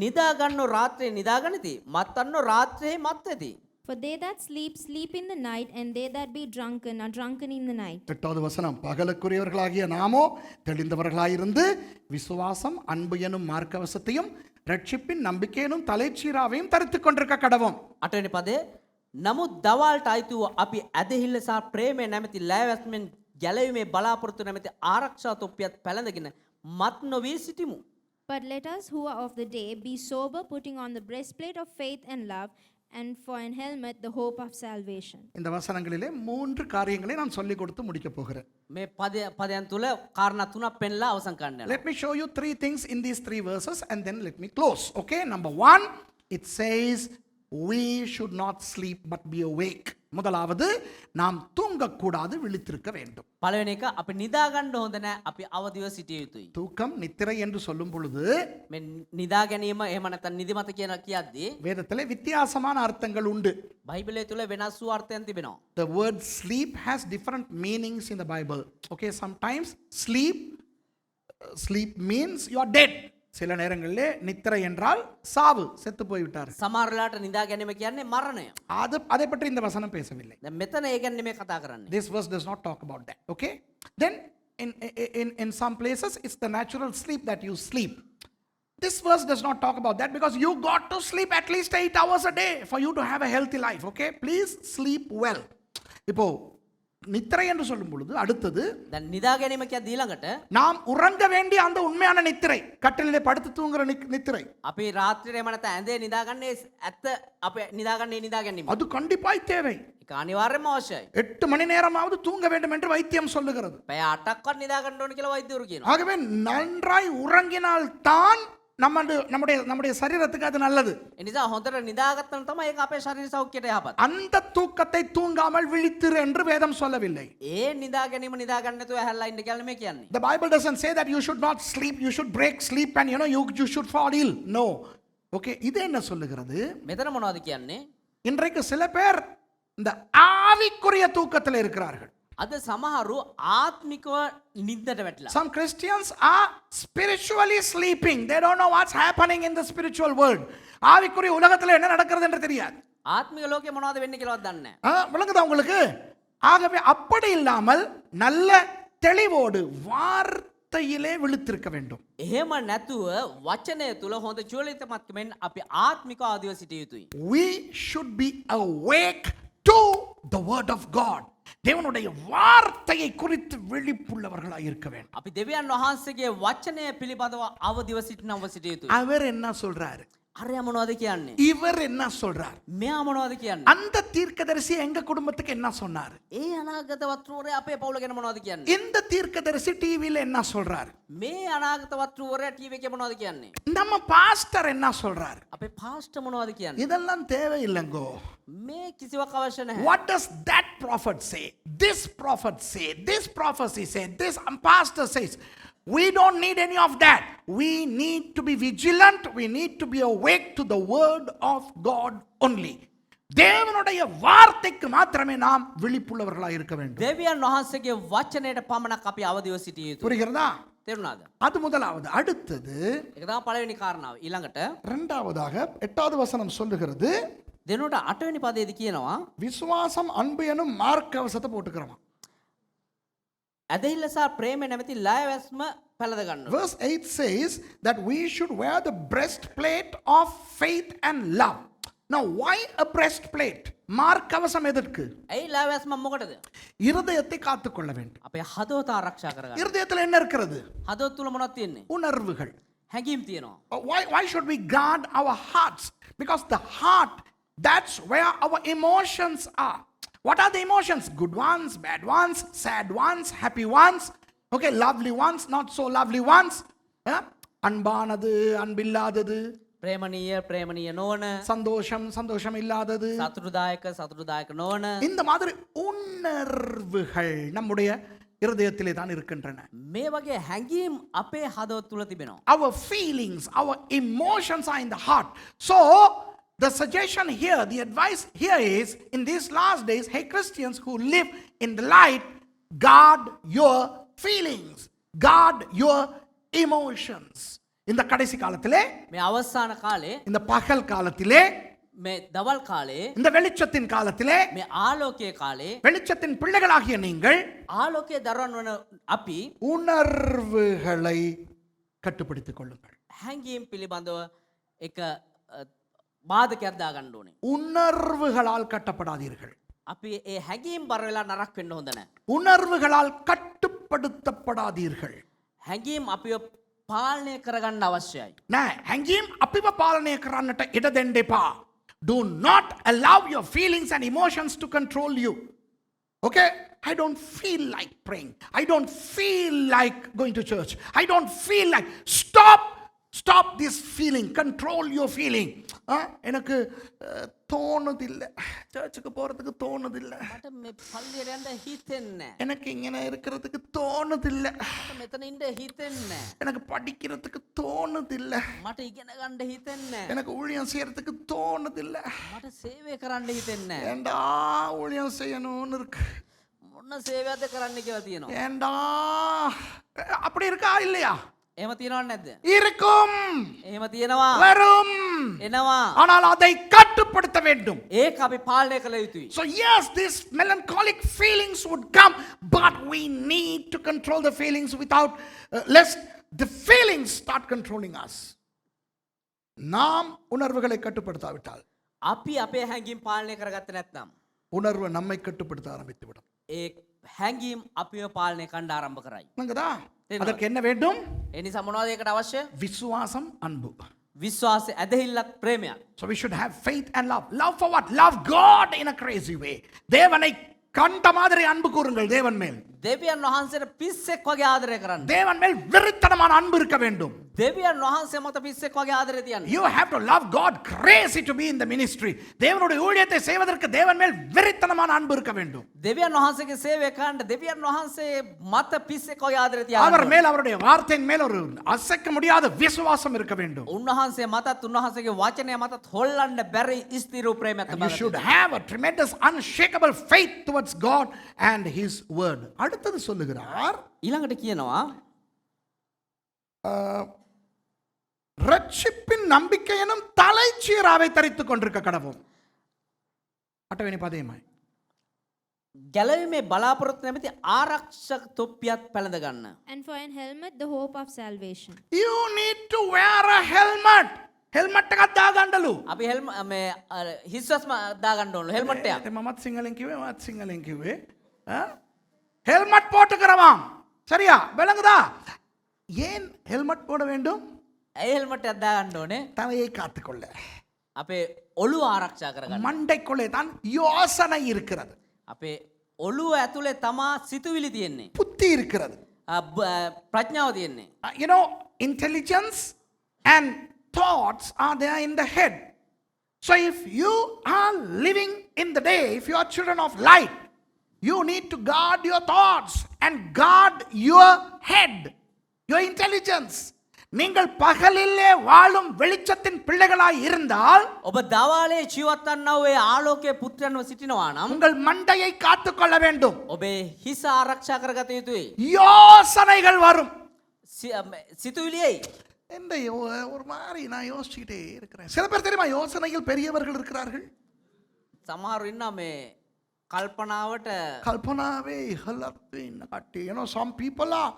නිදාගන්නෝ රාත්‍රයේ නිදාගනිති, මත්වන්නෝ රාත්‍රයේ මත්වෙති. For they that sleep, sleep in the night, and they that be drunken are drunken in the night. எட்டாவது வசனம். பகலுக்குரியவர்களாகிய நாமோ தெளிந்தவர்களாயிருந்து விசுவாசம், அன்பு எனும் மார்க்கவசத்தையும் ரட்சிப்பின் நம்பிக்கையனும் தலைச்சீராவையும் தரித்துக் கொண்டிருக்க கடவோம். අටවෙනි පදේ නමුත් දවල්ට අයිති වූ අපි ඇදහිල්ල සහ ප්‍රේමය නැමැති ලෑවැස්මෙන් ගැලවීමේ බලාපොරොත්තු නැමැති ආරක්ෂා තොප්පියත් පැළඳගෙන මත් නොවී සිටිමු. But let us who are of the day be sober, putting on the breastplate of faith and love, and for an helmet the hope of salvation. இந்த வசனங்களிலே 3 காரியங்களை நான் சொல்லிக் கொடுத்து முடிக்க போகிறேன். මේ පදයන් තුල කාරණා තුනක් පෙන්ලා අවසන් කරන්න යනවා. Let me show you 3 things in these 3 verses and then let me close. Okay? Number 1, it says we should not sleep but be awake. முதலாவது நாம் தூங்கக்கூடாது, விழித்திருக்க வேண்டும். පළවෙනි එක අපි නිදා ගන්න හොඳ නැහැ, අපි අවදිව සිටිය යුතුයි. தூக்கம் நித்திரை என்று சொல்லும் பொழுது මේ නිදා ගැනීම එහෙම නැත්නම් නිදිමත කියන කියද්දී வேதத்திலே வித்தியாசமான அர்த்தங்கள் உண்டு. බයිබලයේ තුල වෙනස් වූ අර්ථයන් තිබෙනවා. The word sleep has different meanings in the Bible. Okay, sometimes sleep means you are dead. சில நேரங்களிலே நித்திரை என்றால் சாவு, செத்து போய்விட்டார். සමහර වෙලාවට නිදා ගැනීම කියන්නේ මරණය. அதை பற்றி இந்த வசனம் பேசவில்லை. දැන් මෙතන ඒ ගැන නෙමෙයි කතා කරන්නේ. This verse does not talk about that. Okay? Then in some places it's the natural sleep that you sleep. This verse does not talk about that because you got to sleep at least 8 hours a day for you to have a healthy life. Okay? Please sleep well. இப்போ நித்திரை என்று சொல்லும் பொழுது அடுத்தது දැන් නිදා ගැනීම කියද්දී ඊළඟට நாம் உறங்க வேண்டிய அந்த உண்மையான நித்திரை, கட்டிலே படுத்து தூங்குற நித்திரை, අපි රාත්‍රියේ එහෙම නැත්නම් ඇඳේ නිදාගන්නේ ඇත්ත අපි නිදාගන්නේ නිදා ගැනීම. அது கண்டிப்பாய் தேவை. ඒක අනිවාර්යයෙන්ම අවශ්‍යයි. 8 மணி நேரமாவது தூங்க வேண்டும் என்று வைத்தியம் சொல்லுகிறது. පැය 8ක්වත් නිදා ගන්න ඕන කියලා වෛද්‍යවරු කියනවා. ஆகவே நன்றாய் உறங்கினால் தான் நம்முடைய சரீரத்துக்கு அது நல்லது. ඒ නිසා හොඳට නිදාගත්තම තමයි ඒක අපේ ශරීර සෞඛ්‍යයට යහපත්. அந்த தூக்கத்தை தூங்காமல் விழித்திரு என்று வேதம் சொல்லவில்லை. ඒ නිදා ගැනීම නිදා ගන්න නැතුව ඇහැල්ලා ඉන්න කියලා නෙමෙයි කියන්නේ. The Bible doesn't say that you should not sleep, you should break sleep and you should fall ill. No. Okay, இது என்ன சொல்லுகிறது? මෙතන මොනවද කියන්නේ? இன்றைக்கு சில பேர் இந்த ஆவிக்குரிய தூக்கத்தில் இருக்கிறார்கள். අද සමහරු ආත්මිකව නිින්දට වැටිලා. Some Christians are spiritually sleeping. They don't know what's happening in the spiritual world. ஆவிக்குரிய உலகத்தில் என்ன நடக்கிறது என்று தெரியாது. ආත්මික ලෝකේ මොනවද වෙන්නේ කියලාවත් දන්නේ නැහැ. விளங்குதா உங்களுக்கு? ஆகவே அப்படி இல்லாமல் நல்ல தெளிவோடு வார்த்தையிலே விழித்திருக்க வேண்டும். එහෙම නැතුව වචනය තුල හොඳ චුවලිතමත්කමෙන් අපි ආත්මිකව ආදිව සිටිය යුතුයි. We should be awake to the word of God. தேவனுடைய வார்த்தையை குறித்து விழிப்புள்ளவர்களாக இருக்க வேண்டும். අපි දෙවියන් වහන්සේගේ වචනය පිළිබඳව අවදිව සිටිනව සිටිය යුතුයි. அவர் என்ன சொல்றாரு? අරයා මොනවද කියන්නේ? இவர் என்ன சொல்றார்? මෙයා මොනවද කියන්නේ? அந்த தீர்க்கதரிசி எங்க குடும்பத்துக்கு என்ன சொன்னார்? ඒ අනාගත වත්රුවරයා අපේ පවුල ගැන මොනවද කියන්නේ? இந்த தீர்க்கதரிசி டிவில என்ன சொல்றார்? මේ අනාගත වත්රුවරයා ටීවී එකේ මොනවද කියන්නේ? நம்ம பாஸ்டர் என்ன சொல்றார்? අපේ පාස්ටර් මොනවද කියන්නේ? இதெல்லாம் தேவையில்லைங்கோ. මේ කිසිවක් අවශ්‍ය නැහැ. What does that prophet say? This prophet say? This prophecy say? This pastor says? We don't need any of that. We need to be vigilant. We need to be awake to the word of God only. தேவனுடைய வார்த்தைக்கு மாத்திரமே நாம் விழிப்புள்ளவர்களாக இருக்க வேண்டும். දෙවියන් වහන්සේගේ වචනයට පමණක් අපි අවදිව සිටිය යුතුයි. புரிகிறதா? තේරුණාද? அது முதலாவது. அடுத்தது ඒක තමයි පළවෙනි කාරණාව. ඊළඟට இரண்டாவதாக 8வது வசனம் சொல்லுகிறது, දෙනොට 8 වෙනි පදයේදී කියනවා விசுவாசம் அன்பு எனும் மார்க்கவசத்தை போட்டுக்கிறோம். ඇදහිල්ල සහ ප්‍රේමය නැමැති ලෑවැස්ම පැළඳ ගන්න. Verse 8 says that we should wear the breastplate of faith and love. Now, why a breastplate? மார்க்கவசம் எதற்கு? ඇයි ලෑවැස්ම මොකටද? இருதயத்தை காத்துக்கொள்ள வேண்டும். අපේ හදවත ආරක්ෂා කරගන්න. இருதயத்தில் என்ன இருக்கிறது? හදවත තුල මොනවද තියෙන්නේ? உணர்வுகள். හැඟීම් තියෙනවා. Why should we guard our hearts? Because the heart, that's where our emotions are. What are the emotions? Good ones, bad ones, sad ones, happy ones, okay, lovely ones, not so lovely ones. அன்பானது, அன்பில்லாதது, ප්‍රේමණීය ප්‍රේමණීය නොවන, சந்தோஷம், சந்தோஷம் இல்லாதது, සතුටුදායක සතුටුදායක නොවන, இந்த மாதிரி உணர்வுகள் நம்முடைய இருதயத்திலே தான் இருக்கின்றன. මේ වගේ හැඟීම් අපේ හදවත තුල තිබෙනවා. Our feelings, our emotions are in the heart. So the suggestion here, the advice here is, in these last days, hey Christians who live in the light, guard your feelings, guard your emotions. இந்த கடைசி காலத்திலே, මේ අවසාන කාලේ, இந்த பகல் காலத்திலே, මේ දවල් කාලේ, இந்த வெளிச்சத்தின் காலத்திலே, මේ ආලෝකයේ කාලේ, வெளிச்சத்தின் பிள்ளைகளாகிய நீங்கள் ආලෝකයේ දරුවන් වන අපි உணர்வுகளை கட்டுப்படுத்திக் கொள்ளுங்கள். හැඟීම් පිළිබඳව එක බාධකයක් දාගන්න ඕනේ. உணர்வுகளால் கட்டப்படாதீர்கள். අපි ඒ හැඟීම් බර වෙලා නරක වෙන්න හොඳ නැහැ. உணர்வுகளால் கட்டுப்படுத்தப்படாதீர்கள். හැඟීම් අපිව පාලනය කරගන්න අවශ්‍යයි. නෑ, හැඟීම් අපිව පාලනය කරන්නට ඉඩ දෙන්න එපා. Do not allow your feelings and emotions to control you. Okay? I don't feel like praying. I don't feel like going to church. I don't feel like. Stop this feeling. Control your feeling. எனக்கு தோணுதில்லை, சர்ச்சுக்கு போகிறதுக்கு தோணுதில்லை, මට මේ පල්ලියට යන්න හිතෙන්නේ නැහැ. எனக்கு இங்கே இருக்கிறதுக்கு தோணுதில்லை, මට මෙතන ඉන්න හිතෙන්නේ නැහැ. எனக்கு படிக்கிறதுக்கு தோணுதில்லை, මට ඉගෙන ගන්න හිතෙන්නේ නැහැ. எனக்கு ஊழியம் செய்யறதுக்கு தோணுதில்லை. මට සේවය කරන්න හිතෙන්නේ නැහැ. ஏண்டா ஊழியம் செய்யணும்னு இருக்கு, මොන සේවයක්ද කරන්න කියලා තියෙනවා. ஏண்டா அப்படி இருக்கா இல்லையா? එහෙම තියනවද නැද්ද? இருக்கும், එහෙම තියෙනවා. வரும், එනවා. ஆனால் அதை கட்டுப்படுத்த வேண்டும். ඒක අපි පාලනය කළ යුතුයි. So yes, these melancholic feelings would come, but we need to control the feelings without lest the feelings start controlling us. நாம் உணர்வுகளை கட்டுப்படுத்தாவிட்டால் අපි අපේ හැඟීම් පාලනය කරගත්තේ නැත්නම් உணர்வு நம்மை கட்டுப்படுத்த ஆரம்பித்து விடும். ඒ හැඟීම් අපිව පාලනය කරන්න ආරම්භ කරයි. நங்கதா? அதற்கு என்ன வேண்டும்? ඒ නිසා මොනවද ඒකට අවශ්‍ය? விசுவாசம், அன்பு. විශ්වාසය, ඇදහිල්ලක්, ප්‍රේමයක්. So we should have faith and love. Love for what? Love God in a crazy way. தேவனை கண்ட மாதிரி அன்பு கூறுங்கள் தேவன் மேல். දෙවියන් වහන්සේට පිස්සෙක් වගේ ආදරය කරන්න. தேவன் மேல் வெறித்தனமான அன்பு இருக்க வேண்டும். දෙවියන් වහන්සේ මත පිස්සෙක් වගේ ආදරය තියන්න. You have to love God crazy to be in the ministry. தேவனுடைய ஊழியத்தை செய்வதற்கு தேவன் மேல் வெறித்தனமான அன்பு இருக்க வேண்டும். දෙවියන් වහන්සේගේ සේවය කරන්න දෙවියන් වහන්සේ මත පිස්සෙක් වගේ ආදරය அவர் තියන්න. மேல் அவருடைய வார்த்தையின் மேல் ஒரு அசைக்க முடியாத விசுவாசம் இருக்க வேண்டும். උන්වහන්සේ මතත් උන්වහන්සේගේ වචනය මතත් හොල්ලන්න බැරි ස්ථිර ප්‍රේමයක් And you තිබන්න. should have a tremendous unshakable faith towards God and his word. அடுத்தது சொல்லுகிறார், ඊළඟට කියනවා ரட்சிப்பின் நம்பிக்கை எனும் தலைச்சீராவை தரித்துக் கொண்டிருக்க கடவும். அட்டவணை பதயமாய் ගැලවීමේ බලාපොරොත්තු නැමැති ආරක්ෂක තොප්පියක් පැළඳ ගන්න. And for an helmet, the hope of salvation. You need to wear a helmet. helmet එකක් දාගන්නලු. අපි මේ හිස්වස්ම දාගන්න ඕන හෙල්මට් එකක්. මමත් සිංහලෙන් කිව්වේ, මමත් සිංහලෙන් කිව්වේ. ஹெல்மெட் போட்டுக்கிறவாம். சரியா? விளங்குதா? ஏன் ஹெல்மெட் போட வேண்டும்? ඇයි හෙල්මට් එකක් දාගන්න ඕනේ? தலையை காத்துக்கொள்ள. අපේ ඔළුව ආරක්ෂා කරගන්න. மண்டைக்குள்ளே தான் யோசனை இருக்கிறது, අපේ ඔළුව ඇතුලේ තමා සිතුවිලි තියෙන්නේ. புத்தி இருக்கிறது. ප්‍රඥාව තියෙන්නේ. You know, intelligence and thoughts are there in the head. So if you are living in the day, if you are children of light, you need to guard your thoughts and guard your head, your intelligence. நீங்கள் பகலிலே வாழும் வெளிச்சத்தின் பிள்ளைகளாய் இருந்தால் ඔබ දවාලේ ජීවත් වන්නා වූ ඒ ආලෝකයේ පුත්‍රයන්ව සිටිනවා නම් உங்கள் மண்டையை காத்துக்கொள்ள வேண்டும். ඔබේ හිස ආරක්ෂා කරගත යුතුයි. யோசனைகள் வரும். සිතුවිලියයි. இந்த ஒரு மாதிரி நான் யோசிச்சுக்கிட்டே இருக்கிறேன். சில பேர் தெரியுமா யோசனையில் பெரியவர்கள் இருக்கிறார்கள். සමහරු ඉන්නවා මේ කල්පනාවට கல்பனாவே ஹலப்பின் காட்டி. You know, some people are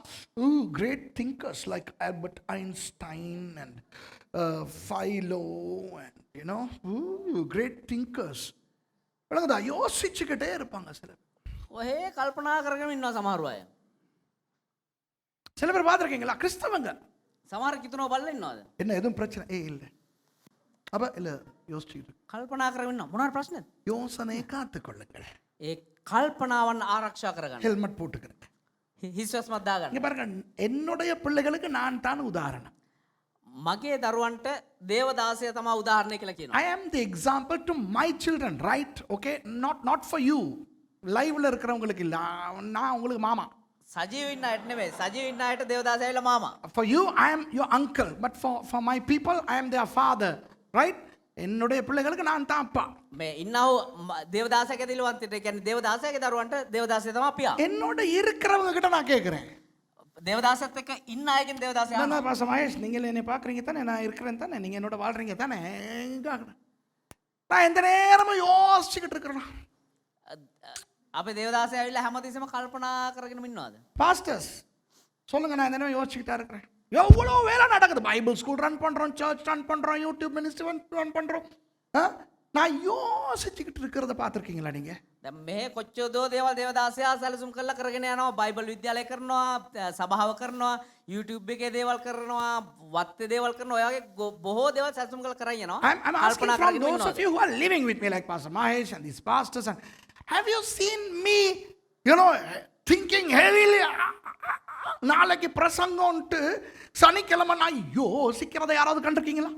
great thinkers like Albert Einstein and Philo and you know, great thinkers. விளங்குதா? யோசிச்சுக்கிட்டே இருப்பாங்க சிலர். ඔහේ කල්පනා කරගෙන ඉන්නවා සමහරු අය. சில பேர் பார்த்துருக்கீங்களா? கிறிஸ்தவங்க. සමහර කිතුනෝ බලලා ඉන්නවද? என்ன எதுவும் பிரச்சனை இல்லை. அப்ப இல்ல யோசிச்சுக்கிட்டு කල්පනා කරගෙන ඉන්නවා. මොනවාර ප්‍රශ්නද? யோசனையை காத்துக்கொள்ளுங்கள். ඒ කල්පනාවන් ආරක්ෂා කරගන්න. ஹெல்மெட் போட்டுக்கிறேன். හිස්වස්මත් දාගන්න. இங்க பாருங்க, என்னுடைய பிள்ளைகளுக்கு நான் தான் உதாரணம். මගේ දරුවන්ට දේවදාසය තමා උදාහරණය කියලා කියනවා. I am the example to my children, right? Okay, not for you. லைவ்ல இருக்கிறவங்களுக்கு இல்ல, நான் உங்களுக்கு மாமா. සජීව ඉන්න අයට නෙමෙයි. සජීව ඉන්න අයට දේවදාසය ඇවිල්ලා මාමා. For you I am your uncle, but for my people I am their father, right? என்னுடைய பிள்ளைகளுக்கு நான் தான் அப்பா. මේ ඉන්නව දේවදාසයගේ දිලවන්තට කියන්නේ දේවදාසයගේ දරුවන්ට දේවදාසය තමයි පියා. என்னோட இருக்கிறவங்க கிட்ட நான் கேட்கிறேன். දේවදාසයත් එක්ක ඉන්න අයගෙන් දේවදාසය என்ன பாச மகேஷ், நீங்கள் என்னை பார்க்குறீங்க தானே, நான் இருக்கிறேன் தானே, நீங்கள் என்னோட வாழ்றீங்க தானே, நான் எந்த நேரமும் யோசிச்சுக்கிட்டு இருக்கிறேன். අපේ දේවදාසය ඇවිල්ලා හැමතිස්සෙම කල්පනා කරගෙන ඉන්නවද? பாஸ்டர்ஸ் சொல்லுங்க, நான் எந்த நேரம் யோசிச்சுக்கிட்டா இருக்கிறேன். எவ்வளோ வேலை நடக்குது. பைபிள் ஸ்கூல் ரன் பண்ணுறோம், சர்ச் ரன் பண்ணுறோம், யூடியூப் மினிஸ்ட்ரி ரன் பண்ணுறோம். நான் யோசிச்சுக்கிட்டு இருக்கிறத பார்த்துருக்கீங்களா நீங்கள்? දැන් මෙහෙ කොච්චර දෝ දේවල් දේවදාසයා සැලසුම් කරලා කරගෙන යනවා. බයිබල් විද්‍යාලය කරනවා, සභාව කරනවා, YouTube එකේ දේවල් කරනවා, වත්තේ දේවල් කරනවා. ඔය වගේ බොහෝ දේවල් සැලසුම් කරලා කරන් යනවා. I'm asking from those of you who are living with me like Pastor Mahesh and these pastors, and have you seen me, you know, thinking heavily? நாளைக்கு பிரசங்கம்ட்டு சனிக்கிழமை நான் யோசிக்கிறத யாராவது கண்டிருக்கீங்களா?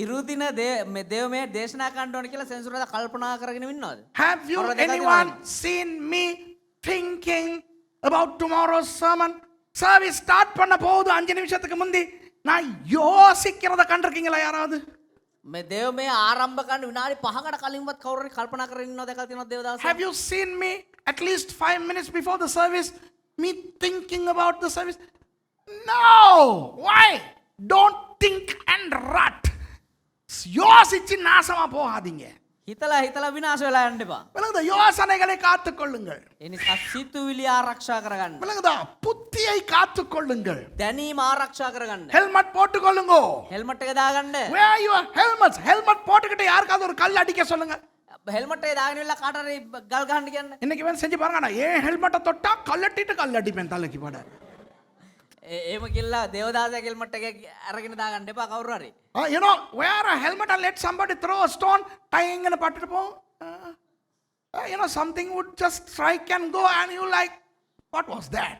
ඉරුදින දේව මේ දේශනා කරන්න ඕන කියලා සෙන්සුරාදා කල්පනා කරගෙන ඉන්නවද? Have you anyone seen me thinking about tomorrow's sermon? Service start பண்ண போகுது 5 நிமிஷத்துக்கு முந்தி நான் யோசிக்கிறத கண்டிருக்கீங்களா யாராவது? මේ දේව මේ ආරම්භ කරන්න විනාඩි 5කට කලින්වත් කවුරු හරි කල්පනා කරගෙන ඉන්නවද දැකලා තියෙනවද දේවදාස? Have you seen me at least 5 minutes before the service me thinking about the service? No. Why? Don't think and rut. யோசிச்சு நாசமா போகாதீங்க. හිතලා විනාශ වෙලා යන්න එපා. விளங்குதா? யோசனைகளை காத்துக்கொள்ளுங்கள். ඒ නිසා සිතුවිලි ආරක්ෂා කරගන්න. விளங்குதா? புத்தியை காத்துக்கொள்ளுங்கள். දැනීම ආරක්ෂා කරගන්න. ஹெல்மெட் போட்டுக்கொள்ளுங்க. හෙල්මට් එක දාගන්න. Where are your helmets? Helmet போட்டுக்கிட்டு யாருக்காவது ஒரு கல் அடிக்க சொல்லுங்க. හෙල්මට් එක දාගෙන ඉන්න කාට හරි ගල් ගහන්න කියන්න. இன்னைக்கு வந்து செஞ்சு பாருங்க. நான் ஏன் ஹெல்மெட்டை தொட்டா கல்லட்டிட்டு கல் அடிப்பேன் தலைக்கு பட. එහෙම කියලා දේවදාසයා හෙල්මට් එක අරගෙන දාගන්න එපා කවුරු හරි. You know, wear a helmet and let somebody throw a stone, tying in a pattipo. You know, something would just strike and go, and you like, what was that?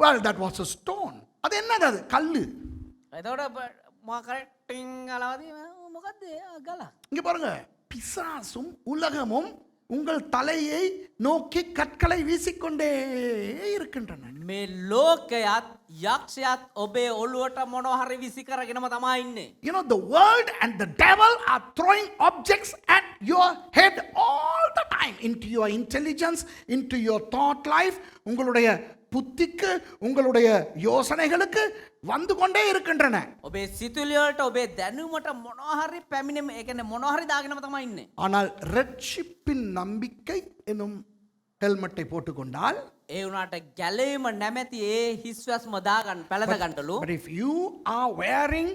Well, that was a stone. அது என்னது? அது கல்லு. එතකොට මොකක් හරි tin ගලවදී මොකද්ද ගල? இங்க பாருங்க, பிசாசும் உலகமும் உங்கள் தலையை நோக்கி கற்களை வீசிக்கொண்டே இருக்கின்றன. මේ ලෝකයත් යක්ෂයත් ඔබේ ඔළුවට මොනවා හරි විසි කරගෙනම තමයි ඉන්නේ. You know, the world and the devil are throwing objects at your head all the time, into your intelligence, into your thought life. உங்களுடைய புத்திக்கு, உங்களுடைய யோசனைகளுக்கு வந்து கொண்டே இருக்கின்றன. ඔබේ සිතුවිලි වලට ඔබේ දැනුමට මොනවා හරි පැමිණෙම ඒ කියන්නේ මොනවා හරි දාගෙනම තමයි ඉන්නේ. ஆனால் ரட்சிப்பின் நம்பிக்கை எனும் ஹெல்மெட்டை போட்டுக்கொண்டால், ඒ වුණාට ගැලවීම නැමැති ඒ හිස්වැස්ම දාගන්න පැලඳ ගන්නලු. but if you are wearing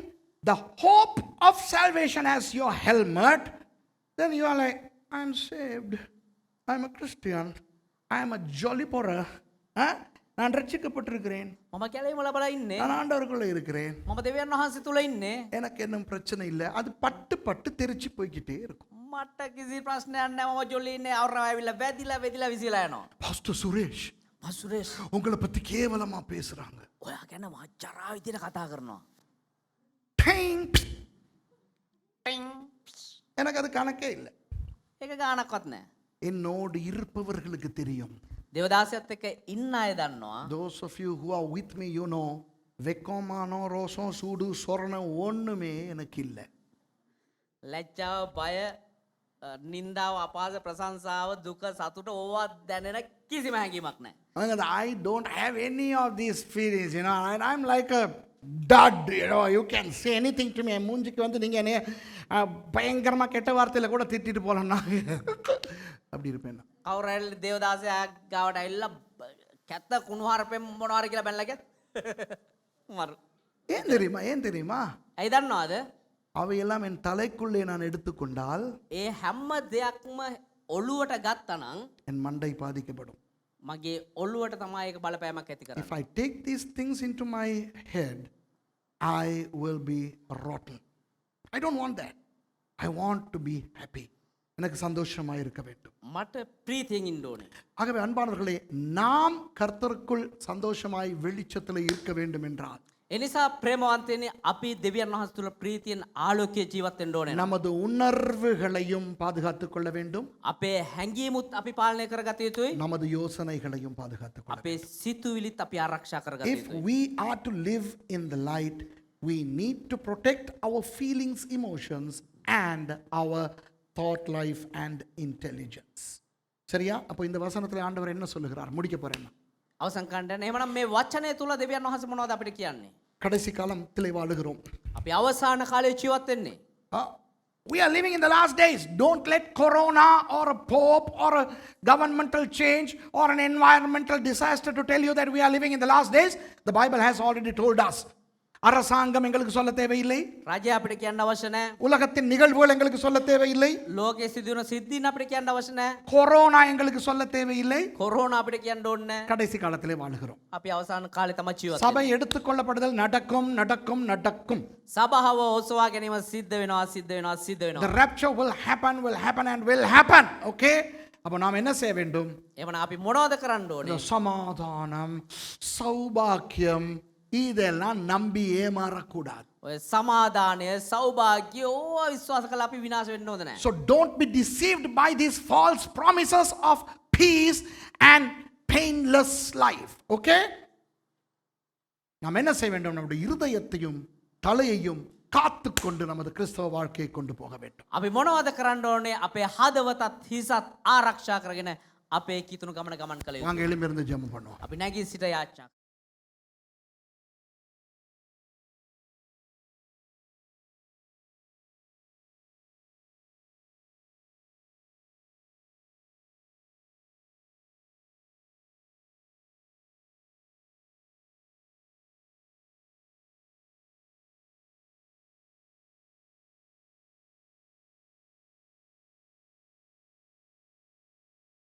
the hope of salvation as your helmet, then you are like, I'm saved, I'm a Christian, I'm a jolly porra, நான் ரட்சிக்கப்பட்டிருக்கிறேன், මම කැලේම ලබලා ඉන්නේ. நான் ஆண்டவருக்குள்ள இருக்கிறேன், මම දෙවියන් වහන්සේ තුල ඉන්නේ. எனக்கு இன்னும் பிரச்சனை இல்லை. அது பட்டு பட்டு தெரிச்சு போய்கிட்டே இருக்கும். මට කිසි ප්‍රශ්නයක් නැහැ. මම ජොලි ඉන්නේ. අවරව ඇවිල්ලා වැදිලා විසිලා යනවා. பாஸ்டர் சுரேஷ் පසුරේෂ් உங்களை பத்தி கேவலமா பேசுறாங்க. ඔයා ගැන මච්චරා විදිහට කතා කරනවා. Ting! ටින් எனக்கு அது கணக்கே இல்லை. ඒක ගානක්වත් නැහැ. என்னோடு இருப்பவர்களுக்கு தெரியும். දේවදාසයත් එක්ක ඉන්න අය දන්නවා. Those of you who are with me, you know, வெக்கமானோ ரோசம் சூடு சொரணம் ஒண்ணுமே எனக்கு இல்லை. ලැජ්ජාව බය නින්දාව අපාස ප්‍රශංසාව දුක සතුට ඕවා දැනෙන කිසිම හැඟීමක් නැහැ. I don't have any of these feelings, you know, and I'm like a dud, you know, you can say anything to me. மூஞ்சிக்கு வந்து நீங்கள் என்னைய பயங்கரமாக கெட்ட வார்த்தையில் கூட திட்டிட்டு போகலன்னா அப்படி இருப்பேன் நான். කවුරු දේවදාසයා ගාවට ඇවිල්ලා කැත්ත කුණුහරුපෙන් මොනවාර කියලා බැලලා මරු. ஏன் தெரியுமா ඇයි දන්නවද? அவையெல்லாம் என் தலைக்குள்ளே நான் எடுத்துக்கொண்டால் ඒ හැම දෙයක්ම ඔළුවට ගත්තනම් என் மண்டை பாதிக்கப்படும். මගේ ඔළුවට තමයි ඒක බලපෑමක් ඇති කරන්නේ. If I take these things into my head, I will be rotten. I don't want that. I want to be happy. எனக்கு சந்தோஷமாக இருக்க வேண்டும். මට ප්‍රීතියෙන් ඉන්න ඕනේ. ஆகவே அன்பானவர்களே, நாம் கர்த்தருக்குள் சந்தோஷமாய் வெளிச்சத்தில் இருக்க வேண்டும் என்றால் එනිසා ප්‍රේමවන්තයනි අපි දෙවියන් වහන්සේ තුල ප්‍රීතියෙන් ආලෝකයේ ජීවත් වෙන්න ඕනේ. நமது உணர்வுகளையும் பாதுகாத்துக் கொள்ள வேண்டும், අපේ හැඟීමුත් අපි පාලනය කරගත යුතුයි. நமது யோசனைகளையும் பாதுகாத்துக் கொள்ள අපේ සිතුවිලිත් අපි ආරක්ෂා කරගත வேண்டும். If යුතුයි. we are to live in the light, we need to protect our feelings, emotions and our thought life and intelligence. சரியா? அப்போ இந்த வசனத்தில் ஆண்டவர் என்ன சொல்லுகிறார்? முடிக்க போறேன். අවසන් කණ්ඩායම එහෙමනම් මේ වචනය තුල දෙවියන් වහන්සේ මොනවද අපිට කියන්නේ? கடைசி காலத்திலே வாழுகிறோம். අපි අවසාන කාලේ ජීවත් වෙන්නේ. We are living in the last days. Don't let corona or a pope or a governmental change or an environmental disaster to tell you that we are living in the last days. The Bible has already told us. அரசாங்கம் எங்களுக்கு சொல்ல தேவையில்லை, රජය අපිට කියන්න අවශ්‍ය නැහැ. உலகத்தின் நிகழ்வுகள் எங்களுக்கு சொல்ல தேவையில்லை, ලෝකයේ සිදුවන සිද්ධීන් අපිට කියන්න අවශ්‍ය නැහැ. கொரோனா எங்களுக்கு சொல்ல தேவையில்லை. කොරෝනා අපිට කියන්න ඕනේ නැහැ. கடைசி காலத்திலே வாழுகிறோம். අපි අවසාන කාලේ තමයි ජීවත් சபை වෙන්නේ. எடுத்துக்கொள்ளப்படுதல் நடக்கும் நடக்கும் நடக்கும். සභාව ඔසවා ගැනීම සිද්ධ වෙනවා සිද්ධ වෙනවා සිද්ධ The වෙනවා. rapture will happen and will happen. Okay? அப்போ நாம் என்ன செய்ய வேண்டும்? එවනම් අපි මොනවද කරන්න இந்த ඕනේ? சமாதானம், சௌபாக்கியம் இதெல்லாம் நம்பி ஏமாறக்கூடாது. ඔය සමාදානය සෞභාග්‍ය ඕවා විශ්වාස කරලා අපි විනාශ වෙන්න හොඳ නැහැ. So don't be deceived by these false promises of peace and painless life. Okay? நாம் என்ன செய்ய வேண்டும்? நம்முடைய இருதயத்தையும் தலையையும் காத்துக்கொண்டு நமது கிறிஸ்தவ வாழ்க்கையை கொண்டு போக வேண்டும். අපි මොනවද කරන්න ඕනේ? අපේ හදවතත් හිසත් ආරක්ෂා කරගෙන අපේ කිතුණු ගමන ගමන් කළ යුතුයි. வாங்க எழும்பிருந்து ஜெபம் பண்ணுவோம். අපි නැගී සිට යාච්ඡා